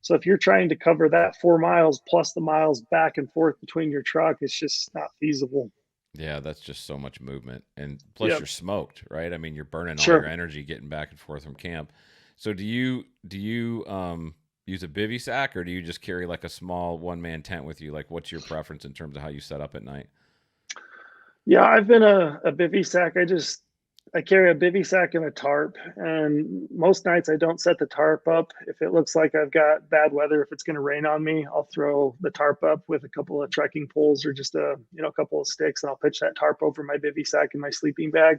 So if you're trying to cover that 4 miles plus the miles back and forth between your truck, it's just not feasible. Yeah, that's just so much movement. And plus Yep. you're smoked, right? I mean, you're burning all your Sure. energy getting back and forth from camp. So do you use a bivy sack, or do you just carry like a small one-man tent with you? Like, what's your preference in terms of how you set up at night? Yeah, I've been a bivy sack. I carry a bivy sack and a tarp, and most nights I don't set the tarp up. If it looks like I've got bad weather, if it's going to rain on me, I'll throw the tarp up with a couple of trekking poles or just a couple of sticks, and I'll pitch that tarp over my bivy sack and my sleeping bag.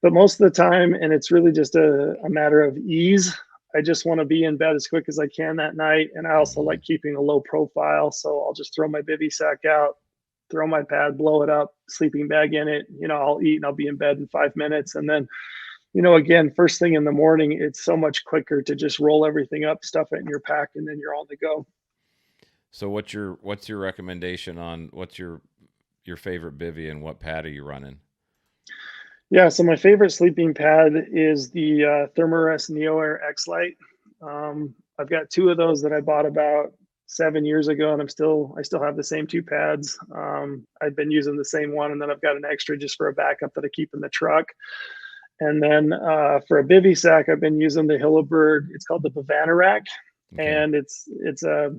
But most of the time, and it's really just a matter of ease. I just want to be in bed as quick as I can that night, and I also Hmm. like keeping a low profile, so I'll just throw my bivy sack out, throw my pad, blow it up, sleeping bag in it. I'll eat and I'll be in bed in 5 minutes. And then, again, first thing in the morning, it's so much quicker to just roll everything up, stuff it in your pack, and then you're on the go. So what's your recommendation on what's your favorite bivy and what pad are you running? Yeah. So my favorite sleeping pad is the Thermarest Neo Air X Lite. I've got two of those that I bought about 7 years ago, and I still have the same two pads. I've been using the same one, and then I've got an extra just for a backup that I keep in the truck. And then for a bivy sack, I've been using the Hillebird. It's called the Bavana Rack, Okay. and it's a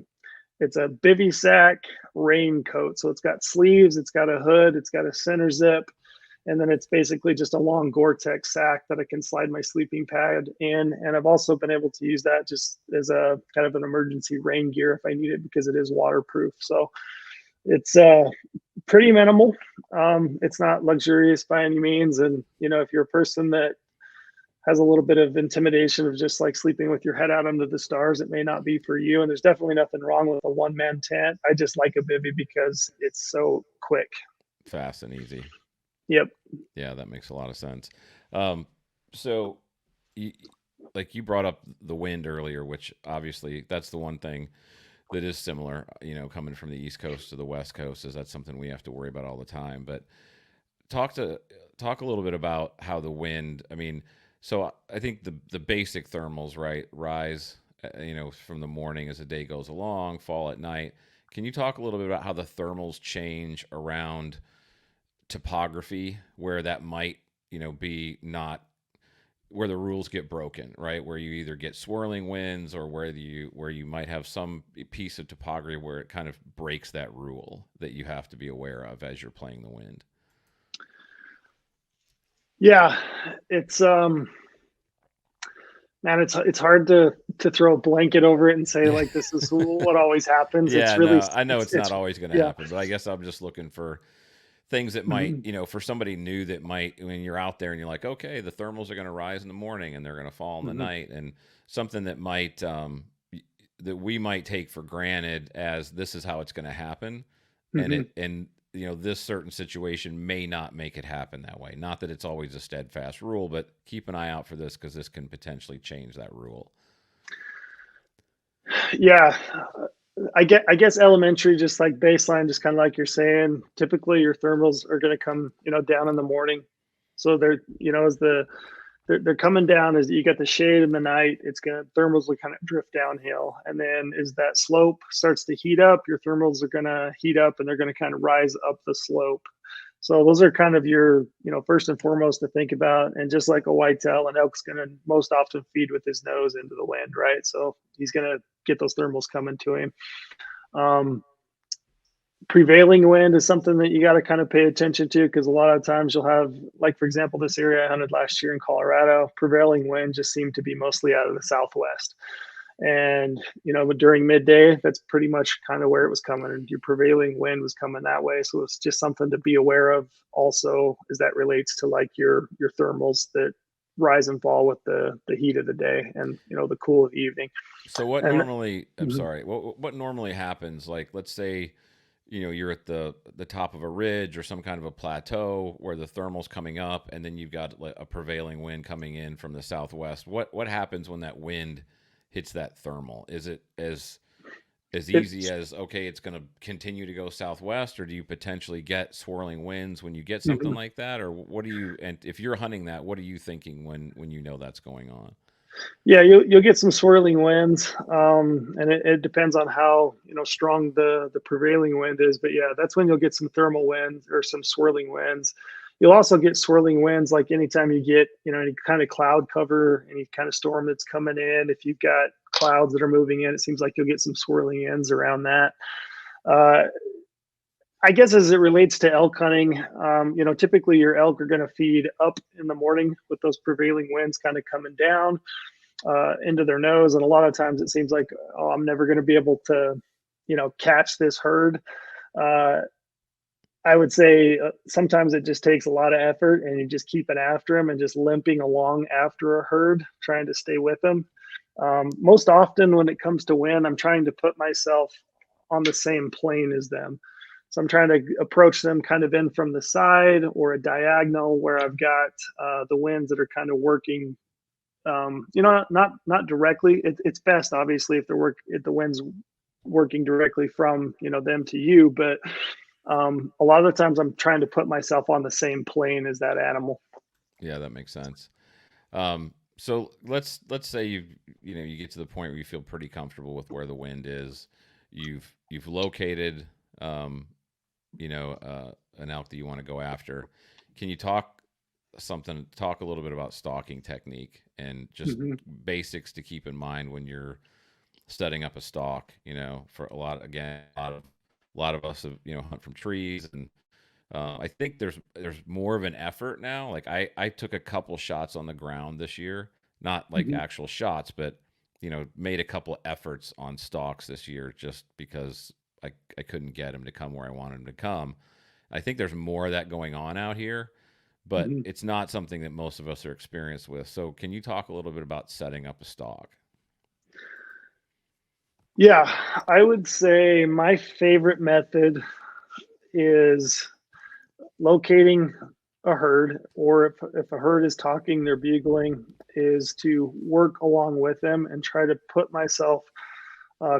bivy sack raincoat. So it's got sleeves, it's got a hood, it's got a center zip, and then it's basically just a long Gore-Tex sack that I can slide my sleeping pad in. And I've also been able to use that just as a kind of an emergency rain gear if I need it, because it is waterproof. So it's pretty minimal. It's not luxurious by any means. And, if you're a person that has a little bit of intimidation of just like sleeping with your head out under the stars, it may not be for you. And there's definitely nothing wrong with a one-man tent. I just like a bivy because it's so quick. Fast and easy. Yep. Yeah, that makes a lot of sense. Um, so, you, like you brought up the wind earlier, which obviously that's the one thing that is similar. Coming from the East Coast to the West Coast, is that something we have to worry about all the time. But talk to talk a little bit about how the wind. I mean, so I think the basic thermals, right, rise. From the morning as the day goes along, fall at night. Can you talk a little bit about how the thermals change around topography where that might be not where the rules get broken, right, where you either get swirling winds or where you might have some piece of topography where it kind of breaks that rule that you have to be aware of as you're playing the wind? Yeah. It's man, it's hard to throw a blanket over it and say like this is what always happens. It's Yeah, really no, I know it's not it's always going to yeah. happen, but I guess I'm just looking for things that might, Mhm. for somebody new that might, when you're out there and you're like, okay, the thermals are going to rise in the morning and they're going to fall in the Mhm. night, and something that might, that we might take for granted as this is how it's going to happen. And Mhm. this certain situation may not make it happen that way. Not that it's always a steadfast rule, but keep an eye out for this because this can potentially change that rule. Yeah. I guess elementary, just like baseline, just kind of like you're saying, typically your thermals are going to come, down in the morning. So they're, as they're coming down, as you got the shade in the night, thermals will kind of drift downhill. And then as that slope starts to heat up, your thermals are going to heat up and they're going to kind of rise up the slope. So those are kind of your, first and foremost to think about. And just like a whitetail, an elk's going to most often feed with his nose into the wind, right? So he's going to get those thermals coming to him. Prevailing wind is something that you got to kind of pay attention to, because a lot of times you'll have, like, for example, this area I hunted last year in Colorado, prevailing wind just seemed to be mostly out of the southwest. And, during midday, that's pretty much kind of where it was coming. And your prevailing wind was coming that way. So it's just something to be aware of also, as that relates to like your thermals that rise and fall with the heat of the day and, the cool of the evening. So what And normally, I'm sorry, what normally happens? Like, let's say, you're at the top of a ridge or some kind of a plateau where the thermal's coming up, and then you've got a prevailing wind coming in from the southwest. What happens when that wind hits that thermal? Is it as easy as, okay, it's going to continue to go southwest, or do you potentially get swirling winds when you get something like that? Or what do you, and if you're hunting that, what are you thinking when you know that's going on? Yeah, you'll get some swirling winds, and it depends on how strong the prevailing wind is. But yeah, that's when you'll get some thermal winds or some swirling winds. You'll also get swirling winds like anytime you get any kind of cloud cover, any kind of storm that's coming in. If you've got clouds that are moving in, it seems like you'll get some swirling winds around that. I guess as it relates to elk hunting, typically your elk are going to feed up in the morning with those prevailing winds kind of coming down into their nose. And a lot of times it seems like, oh, I'm never going to be able to, catch this herd. I would say sometimes it just takes a lot of effort, and you just keep it after them and just limping along after a herd, trying to stay with them. Most often when it comes to wind, I'm trying to put myself on the same plane as them. So I'm trying to approach them kind of in from the side or a diagonal where I've got the winds that are kind of working, not directly. It's best, obviously, if the wind's working directly from, them to you. But a lot of the times I'm trying to put myself on the same plane as that animal. Yeah, that makes sense. So let's say you get to the point where you feel pretty comfortable with where the wind is. You've located an elk that you want to go after. Can you talk a little bit about stalking technique and just basics to keep in mind when you're setting up a stalk? For a lot of us have, hunt from trees, and I think there's more of an effort now. Like I took a couple shots on the ground this year, not like actual shots, but made a couple efforts on stalks this year just because I couldn't get him to come where I wanted him to come. I think there's more of that going on out here, but it's not something that most of us are experienced with. So can you talk a little bit about setting up a stalk? Yeah, I would say my favorite method is locating a herd, or if a herd is talking, they're bugling, is to work along with them and try to put myself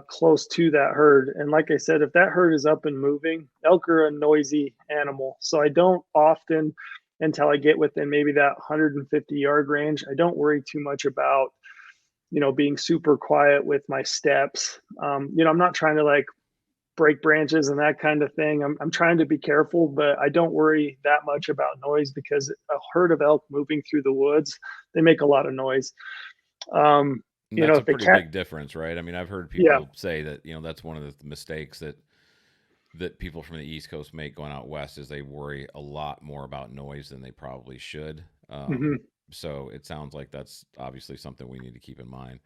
close to that herd. And like I said, if that herd is up and moving, elk are a noisy animal. So I don't often, until I get within maybe that 150-yard range, I don't worry too much about, being super quiet with my steps. I'm not trying to like break branches and that kind of thing. I'm trying to be careful, but I don't worry that much about noise, because a herd of elk moving through the woods, they make a lot of noise. That's a If they pretty can't, big difference, right? I mean, I've heard yeah. people say that, that's one of the mistakes that people from the East Coast make going out west, is they worry a lot more about noise than they probably should. So it sounds like that's obviously something we need to keep in mind.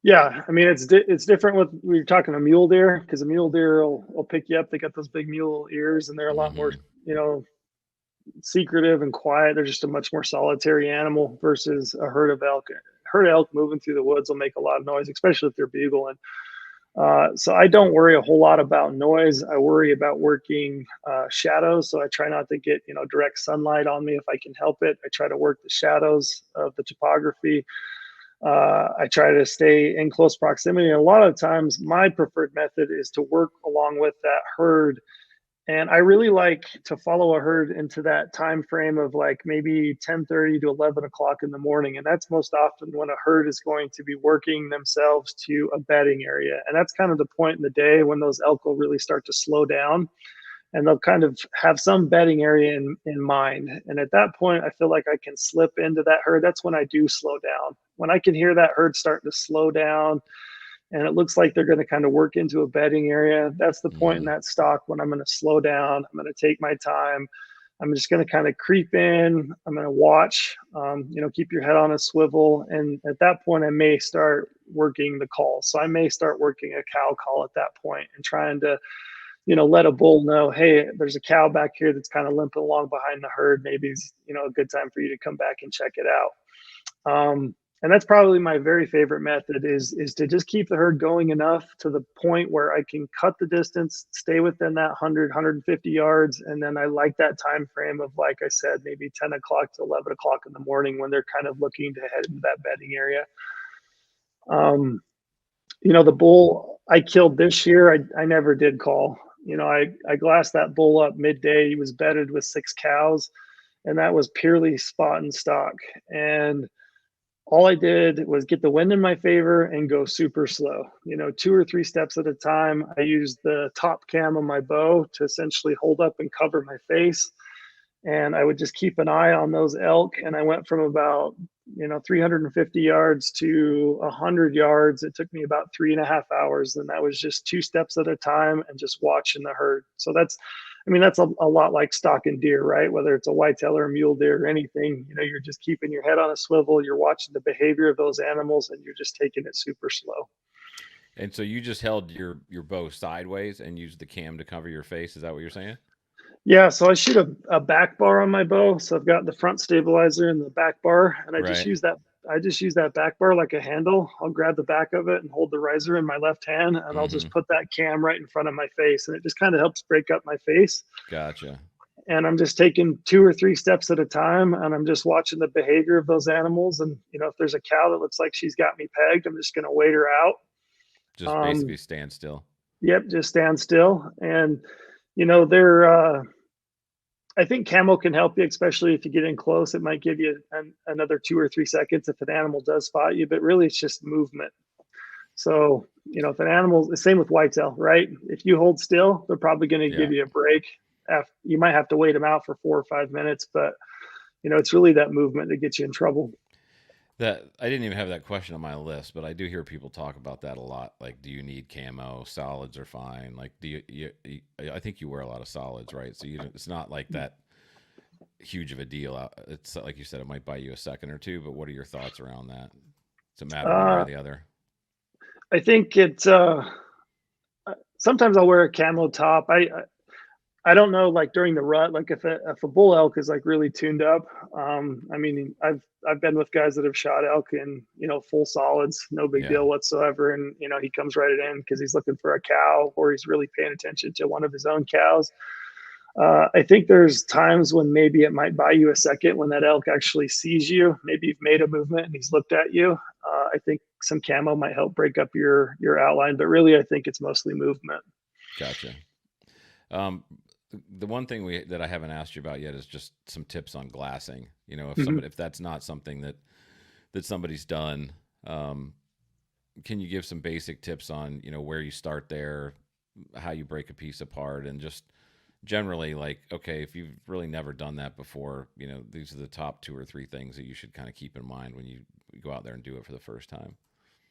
Yeah, I mean it's different with, we're talking a mule deer, because a mule deer will pick you up. They got those big mule ears, and they're a lot more secretive and quiet. They're just a much more solitary animal versus a herd of elk. Herd of elk moving through the woods will make a lot of noise, especially if they're bugling. So I don't worry a whole lot about noise. I worry about working shadows. So I try not to get direct sunlight on me if I can help it. I try to work the shadows of the topography. I try to stay in close proximity. And a lot of times, my preferred method is to work along with that herd And I really like to follow a herd into that time frame of like maybe 10:30 to 11 o'clock in the morning. And that's most often when a herd is going to be working themselves to a bedding area. And that's kind of the point in the day when those elk will really start to slow down and they'll kind of have some bedding area in mind. And at that point, I feel like I can slip into that herd. That's when I do slow down. When I can hear that herd starting to slow down and it looks like they're going to kind of work into a bedding area, that's the point in Mm-hmm. that stock when I'm going to slow down. I'm going to take my time. I'm just going to kind of creep in. I'm going to watch, keep your head on a swivel. And at that point, I may start working the call. So I may start working a cow call at that point and trying to, let a bull know, hey, there's a cow back here that's kind of limping along behind the herd. Maybe it's, a good time for you to come back and check it out. And that's probably my very favorite method is to just keep the herd going enough to the point where I can cut the distance, stay within that 100, 150 yards. And then I like that time frame of, like I said, maybe 10 o'clock to 11 o'clock in the morning when they're kind of looking to head into that bedding area. Um, the bull I killed this year, I never did call. I glassed that bull up midday. He was bedded with 6 cows, and that was purely spot and stock. And all I did was get the wind in my favor and go super slow, 2 or 3 steps at a time. I used the top cam on my bow to essentially hold up and cover my face. And I would just keep an eye on those elk. And I went from about, 350 yards to 100 yards. It took me about 3.5 hours. And that was just 2 steps at a time and just watching the herd. So that's a lot like stalking deer, right? Whether it's a whitetail or a mule deer or anything, you're just keeping your head on a swivel. You're watching the behavior of those animals and you're just taking it super slow. And so you just held your bow sideways and used the cam to cover your face. Is that what you're saying? Yeah, so I shoot a back bar on my bow. So I've got the front stabilizer and the back bar, and I just Right. use that. I just use that back bar like a handle. I'll grab the back of it and hold the riser in my left hand, and I'll Mm-hmm. just put that cam right in front of my face, and it just kind of helps break up my face. Gotcha. And I'm just taking 2 or 3 steps at a time, and I'm just watching the behavior of those animals. And if there's a cow that looks like she's got me pegged, I'm just going to wait her out. Just Um, basically stand still. yep, just stand still, and they're I think camo can help you, especially if you get in close. It might give you another 2 or 3 seconds if an animal does spot you, but really it's just movement. So, if an animal, the same with whitetail, right? If you hold still, they're probably going to Yeah. give you a break. You might have to wait them out for 4 or 5 minutes, but it's really that movement that gets you in trouble. That I didn't even have that question on my list, but I do hear people talk about that a lot. Like, do you need camo? Solids are fine. Like, I think you wear a lot of solids, right? So it's not like that huge of a deal. It's like you said, it might buy you a second or two. But what are your thoughts around that? Does it matter one way or Uh, the other? I think sometimes I'll wear a camo top. I don't know, like during the rut, like if a bull elk is like really tuned up. I've been with guys that have shot elk in full solids, no big Yeah. deal whatsoever, and he comes right in because he's looking for a cow or he's really paying attention to one of his own cows. I think there's times when maybe it might buy you a second when that elk actually sees you. Maybe you've made a movement and he's looked at you. I think some camo might help break up your outline, but really I think it's mostly movement. Gotcha. Um, the one thing that I haven't asked you about yet is just some tips on glassing. Mhm. If that's not something that somebody's done, um, can you give some basic tips on where you start there, how you break a piece apart, and just generally, like, okay, if you've really never done that before, these are the top 2 or 3 things that you should kind of keep in mind when you go out there and do it for the first time.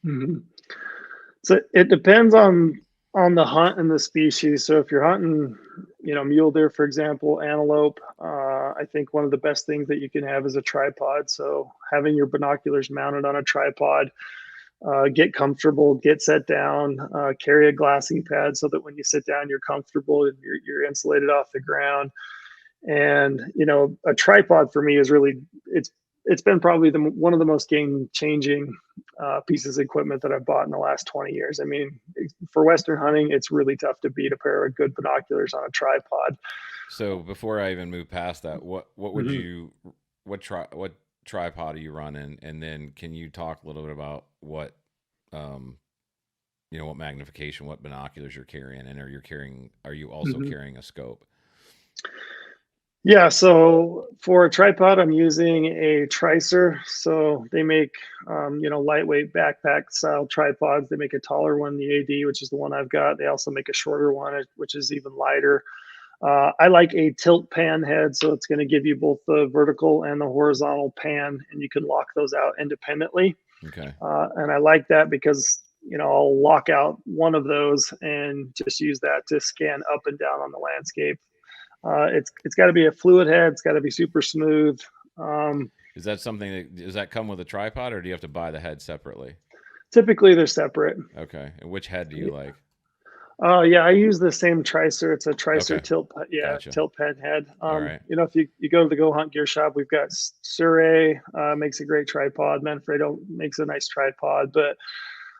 Mhm. So it depends on the hunt and the species. So if you're hunting, mule deer, for example, antelope, I think one of the best things that you can have is a tripod. So having your binoculars mounted on a tripod, get comfortable, get set down, carry a glassing pad so that when you sit down, you're comfortable and you're insulated off the ground. And a tripod for me is really it's been probably one of the most game changing pieces of equipment that I've bought in the last 20 years. I mean, for Western hunting, it's really tough to beat a pair of good binoculars on a tripod. So before I even move past that, what would Mhm. you what tripod are you running, and then can you talk a little bit about what um, what magnification, what binoculars you're carrying, and are you also Mhm. carrying a scope? Yeah, so for a tripod, I'm using a Tricer. So they make, lightweight backpack style tripods. They make a taller one, the AD, which is the one I've got. They also make a shorter one, which is even lighter. I like a tilt pan head, so it's going to give you both the vertical and the horizontal pan, and you can lock those out independently. Okay. And I like that because I'll lock out one of those and just use that to scan up and down on the landscape. It's got to be a fluid head. It's got to be super smooth. Um, Is that something that does that come with a tripod, or do you have to buy the head separately? Typically, they're separate. Okay. And which head do you like? Yeah, I use the same Tricer. It's a Tricer Okay. tilt, yeah, Gotcha. tilt pen head. All right. If you go to the Go Hunt Gear Shop, we've got Surrey, makes a great tripod. Manfredo makes a nice tripod, but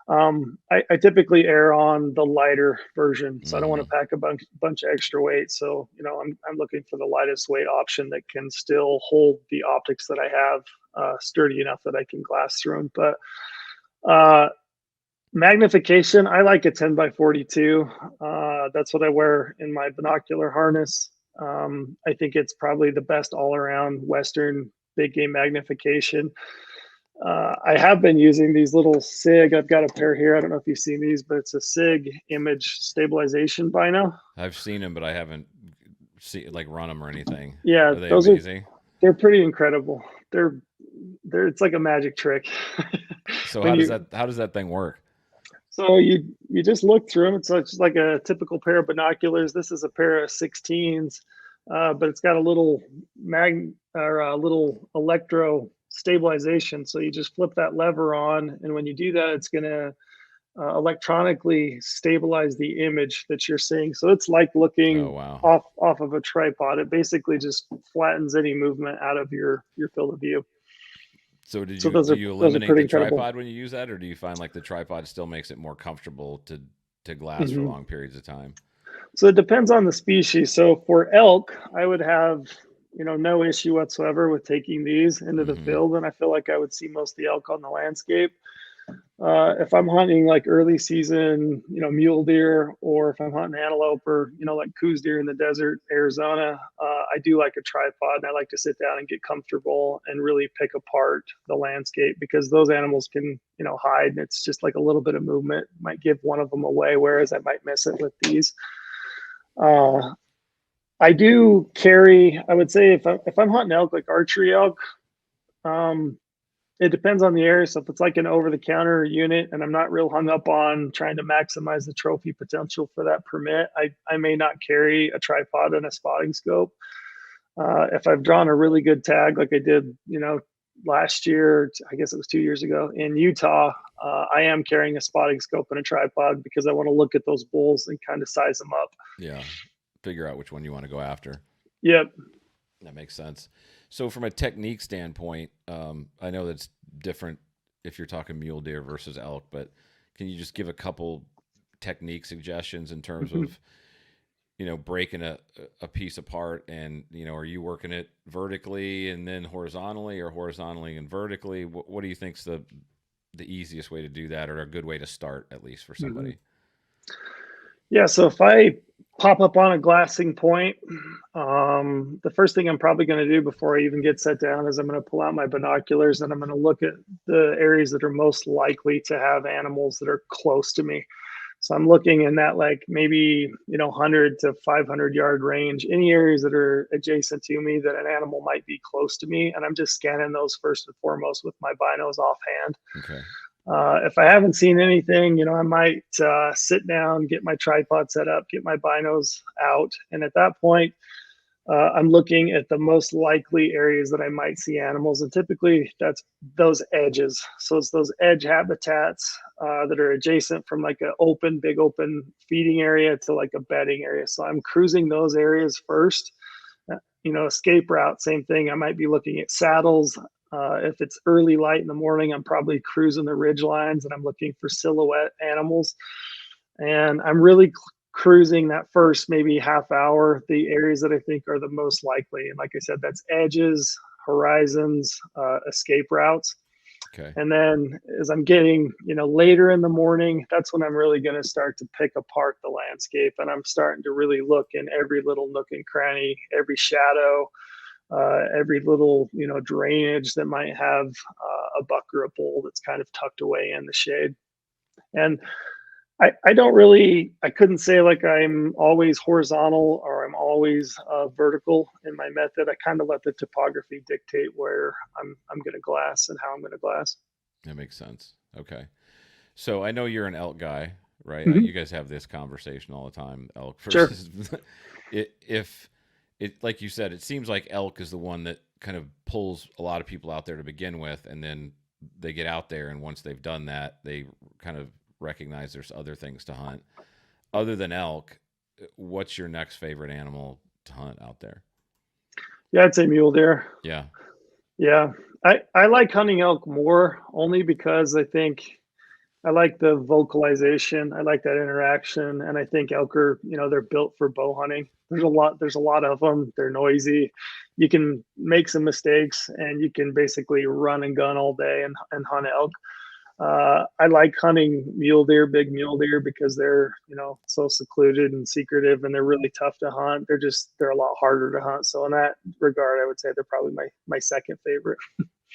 I typically err on the lighter version, so I don't want Mm-hmm. to pack a bunch of extra weight. So I'm looking for the lightest weight option that can still hold the optics that I have sturdy enough that I can glass through them. But uh, magnification, I like a 10 by 42. That's what I wear in my binocular harness. I think it's probably the best all around Western big game magnification. I have been using these little SIG. I've got a pair here. I don't know if you've seen these, but it's a SIG image stabilization bino. I've seen them, but I haven't run them or anything. Yeah, Are they those are amazing? they're pretty incredible. They're they're it's like a magic trick. So when you how does that thing work? So you just look through them. It's just like a typical pair of binoculars. This is a pair of 16s, but it's got a little or a little electro stabilization. So you just flip that lever on, and when you do that, it's going to electronically stabilize the image that you're seeing. So it's like Oh looking wow. off of a tripod. It basically just flattens any movement out of your field of view. So So do you those are eliminate pretty the incredible. tripod when you use that, or do you find like the tripod still makes it more comfortable to glass for Mhm. long periods of time? So it depends on the species. So for elk, I would have, no issue whatsoever with taking these into the Mm-hmm. field, and I feel like I would see most of the elk on the landscape. If I'm hunting like early season, mule deer, or if I'm hunting antelope or like coos deer in the desert, Arizona, I do like a tripod, and I like to sit down and get comfortable and really pick apart the landscape because those animals can, hide, and it's just like a little bit of movement might give one of them away, whereas I might miss it with these. Uh, I do carry. I would say if I'm hunting elk, like archery elk, um, it depends on the area. So if it's like an over-the-counter unit, and I'm not real hung up on trying to maximize the trophy potential for that permit, I may not carry a tripod and a spotting scope. If I've drawn a really good tag, like I did, last year, I guess it was 2 years ago in Utah, I am carrying a spotting scope and a tripod because I want to look at those bulls and kind of size them up. Yeah. Figure out which one you want to go after. Yep. That makes sense. So, from a technique standpoint, I know that's different if you're talking mule deer versus elk, but can you just give a couple technique suggestions in terms of breaking a piece apart, and are you working it vertically and then horizontally, or horizontally and vertically? What do you think's the easiest way to do that, or a good way to start, at least for Mm-hmm. somebody? Yeah, so if I pop up on a glassing point, the first thing I'm probably going to do before I even get set down is I'm going to pull out my binoculars and I'm going to look at the areas that are most likely to have animals that are close to me. So I'm looking in that like maybe 100 to 500 yard range, any areas that are adjacent to me that an animal might be close to me, and I'm just scanning those first and foremost with my binos offhand. Okay. If I haven't seen anything, I might sit down, get my tripod set up, get my binos out. And at that point, I'm looking at the most likely areas that I might see animals. And typically that's those edges. So it's those edge habitats that are adjacent from like a big open feeding area to like a bedding area. So I'm cruising those areas first. Escape route, same thing. I might be looking at saddles. If it's early light in the morning, I'm probably cruising the ridge lines and I'm looking for silhouette animals. And I'm really cruising that first maybe half hour, the areas that I think are the most likely. And like I said, that's edges, horizons, escape routes. Okay. And then as I'm getting, later in the morning, that's when I'm really going to start to pick apart the landscape. And I'm starting to really look in every little nook and cranny, every shadow, every little, drainage that might have a buck or a bull that's kind of tucked away in the shade. And I don't really, I couldn't say like I'm always horizontal or I'm always vertical in my method. I kind of let the topography dictate where I'm going to glass and how I'm going to glass. That makes sense. Okay. So I know you're an elk guy, right? Hmm. You guys have this conversation all the time. Elk Sure. versus if it, like you said, it seems like elk is the one that kind of pulls a lot of people out there to begin with, and then they get out there, and once they've done that, they kind of recognize there's other things to hunt. Other than elk, what's your next favorite animal to hunt out there? Yeah, I'd say mule deer. Yeah. Yeah. I like hunting elk more only because I think I like the vocalization. I like that interaction. And I think elk are, they're built for bow hunting. There's a lot of them. They're noisy. You can make some mistakes and you can basically run and gun all day and hunt elk. I like hunting mule deer, big mule deer, because they're, so secluded and secretive and they're really tough to hunt. They're a lot harder to hunt. So in that regard, I would say they're probably my second favorite.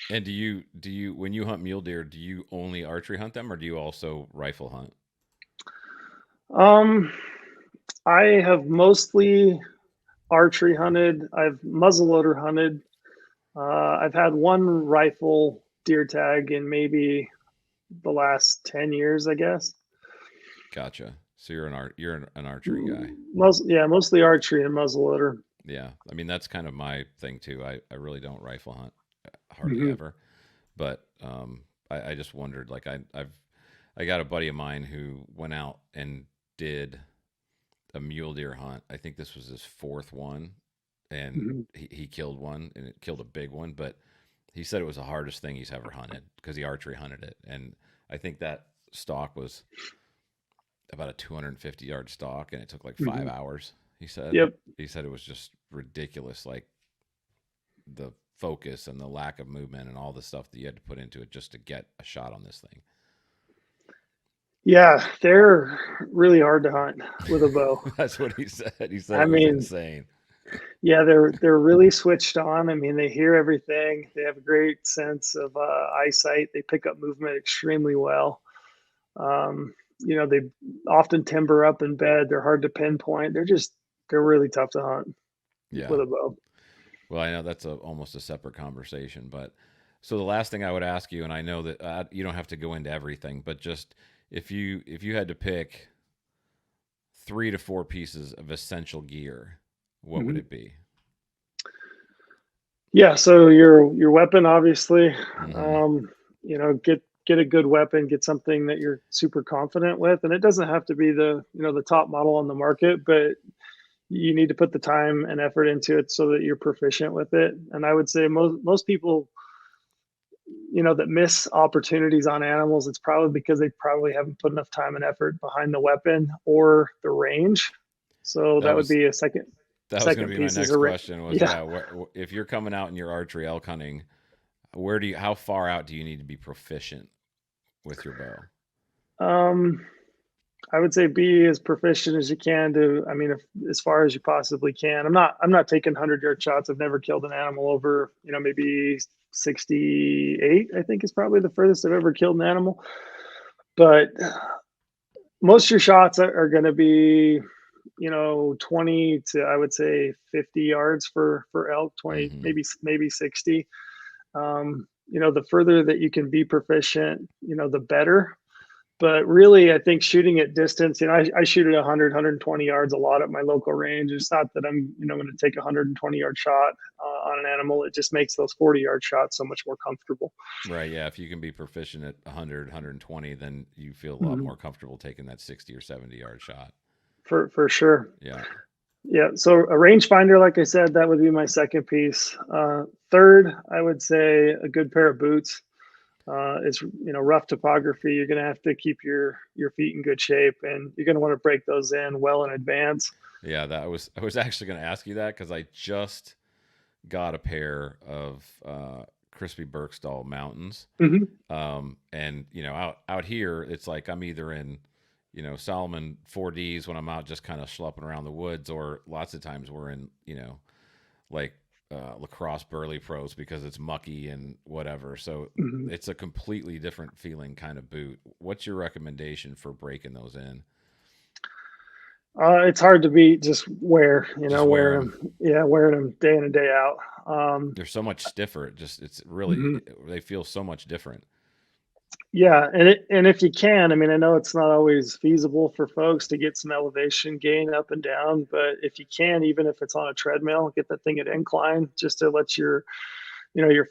And do you when you hunt mule deer, do you only archery hunt them, or do you also rifle hunt? Um, I have mostly archery hunted. I've muzzleloader hunted. I've had one rifle deer tag in maybe the last 10 years, I guess. Gotcha. So you're an archery guy. Yeah, mostly archery and muzzleloader. Yeah, I mean that's kind of my thing too. I really don't rifle hunt hardly Hmm. ever, but I just wondered like I got a buddy of mine who went out and did a mule deer hunt. I think this was his fourth one, and Hmm. he killed one and it killed a big one. But he said it was the hardest thing he's ever hunted because he archery hunted it, and I think that stalk was about a 250-yard stalk, and it took like five Hmm. hours. He said Yep. he said it was just ridiculous, like the focus and the lack of movement and all the stuff that you had to put into it just to get a shot on this thing. Yeah, they're really hard to hunt with a bow. That's what he said. He said I it was mean, insane. yeah, they're really switched on. I mean, they hear everything. They have a great sense of eyesight. They pick up movement extremely well. They often timber up in bed. They're hard to pinpoint. They're really tough to hunt Yeah. with a bow. Well, I know that's almost a separate conversation, but so the last thing I would ask you, and I know that you don't have to go into everything, but just if you had to pick 3 to 4 pieces of essential gear, what would Hmm. it be? Yeah, so your weapon, obviously, Hmm. um, get a good weapon, get something that you're super confident with, and it doesn't have to be the top model on the market, but you need to put the time and effort into it so that you're proficient with it. And I would say most people, that miss opportunities on animals, it's probably because they probably haven't put enough time and effort behind the weapon or the range. So That that would was be a second that was going to second be my piece is next a question. Was yeah. yeah, if you're coming out in your archery elk hunting, how far out do you need to be proficient with your bow? Um, I would say be as proficient as you can to, I mean, if, as far as you possibly can. I'm not taking 100-yard shots. I've never killed an animal over, maybe 68, I think is probably the furthest I've ever killed an animal. But most of your shots are going to be, 20 to, I would say, 50 yards for elk, 20, Hmm. maybe 60. The further that you can be proficient, the better. But really, I think shooting at distance, I shoot at 100, 120 yards a lot at my local range. It's not that I'm, going to take a 120-yard shot on an animal. It just makes those 40-yard shots so much more comfortable. Right. Yeah. If you can be proficient at 100, 120, then you feel a lot Mhm. more comfortable taking that 60 or 70-yard shot. For sure. Yeah. Yeah. So a rangefinder, like I said, that would be my second piece. Third, I would say a good pair of boots. It's rough topography. You're going to have to keep your feet in good shape, and you're going to want to break those in well in advance. Yeah. I was actually going to ask you that because I just got a pair of Crispy Birkstall Mountains. Hmm. And out here, it's like I'm either in, Solomon 4Ds when I'm out just kind of schlepping around the woods, or lots of times we're in, like lacrosse burley pros because it's mucky and whatever. So Hmm. it's a completely different feeling kind of boot. What's your recommendation for breaking those in? It's hard to beat just Just wear wearing them. them. Yeah, wearing them day in and day out. They're so much stiffer. It's really, Mhm. they feel so much different. Yeah, and if you can, I mean, I know it's not always feasible for folks to get some elevation gain up and down, but if you can, even if it's on a treadmill, get that thing at incline just to let your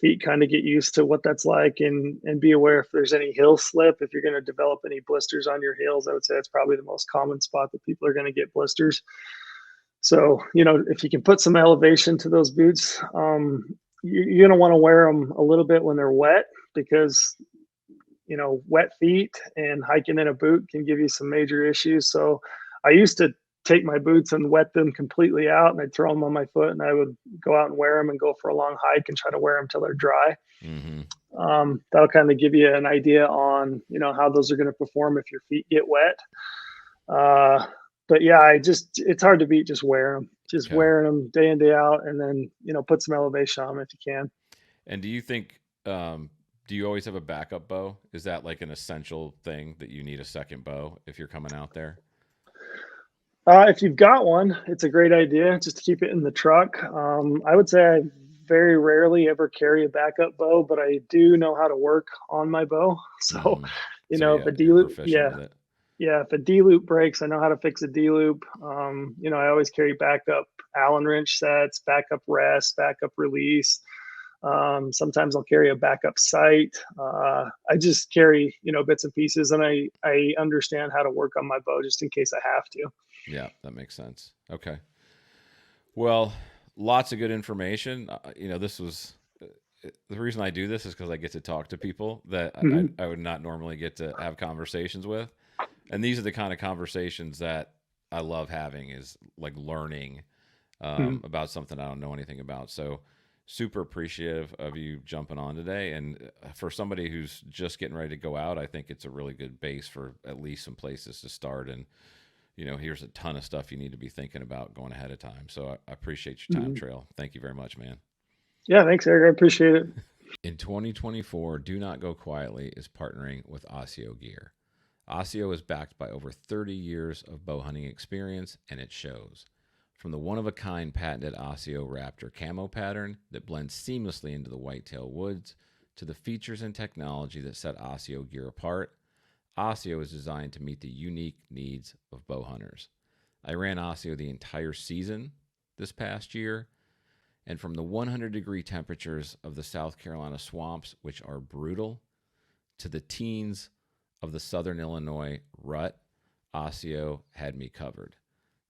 feet kind of get used to what that's like, and be aware if there's any heel slip. If you're going to develop any blisters on your heels, I would say that's probably the most common spot that people are going to get blisters. So, if you can put some elevation to those boots, you're going to want to wear them a little bit when they're wet, because wet feet and hiking in a boot can give you some major issues. So I used to take my boots and wet them completely out, and I'd throw them on my foot, and I would go out and wear them and go for a long hike and try to wear them till they're dry. Mm-hmm. That'll kind of give you an idea on how those are going to perform if your feet get wet. Uh, but yeah, it's hard to beat just Okay. wearing them day in day out, and then put some elevation on them if you can. And do you think, do you always have a backup bow? Is that like an essential thing that you need a second bow if you're coming out there? If you've got one, it's a great idea just to keep it in the truck. I would say I very rarely ever carry a backup bow, but I do know how to work on my bow. So, Mm-hmm. So if a D you're loop, proficient yeah, with it. yeah, if a D loop breaks, I know how to fix a D loop. I always carry backup Allen wrench sets, backup rest, backup release. Sometimes I'll carry a backup sight. I just carry, bits and pieces, and I understand how to work on my bow just in case I have to. Yeah, that makes sense. Okay. Well, lots of good information. This was the reason I do this is because I get to talk to people that Mhm. I would not normally get to have conversations with. And these are the kind of conversations that I love having, is like learning Mhm. about something I don't know anything about. So super appreciative of you jumping on today. And for somebody who's just getting ready to go out, I think it's a really good base for at least some places to start. And here's a ton of stuff you need to be thinking about going ahead of time. So I appreciate your time, Mhm. Trail. Thank you very much, man. Yeah, thanks, Eric. I appreciate it. In 2024, Do Not Go Quietly is partnering with Osseo Gear. Osseo is backed by over 30 years of bow hunting experience, and it shows. From the one-of-a-kind patented Osseo Raptor camo pattern that blends seamlessly into the whitetail woods, to the features and technology that set Osseo Gear apart, Osseo is designed to meet the unique needs of bow hunters. I ran Osseo the entire season this past year, and from the 100-degree temperatures of the South Carolina swamps, which are brutal, to the teens of the Southern Illinois rut, Osseo had me covered.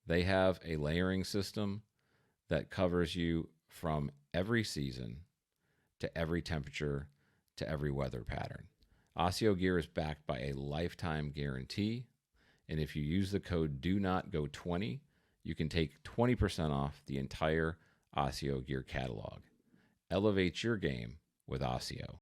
They have a layering system that covers you from every season to every temperature to every weather pattern. Osseo gear is backed by a lifetime guarantee, and if you use the code DO NOT GO20, you can take 20% off the entire Osseo gear catalog. Elevate your game with Osseo.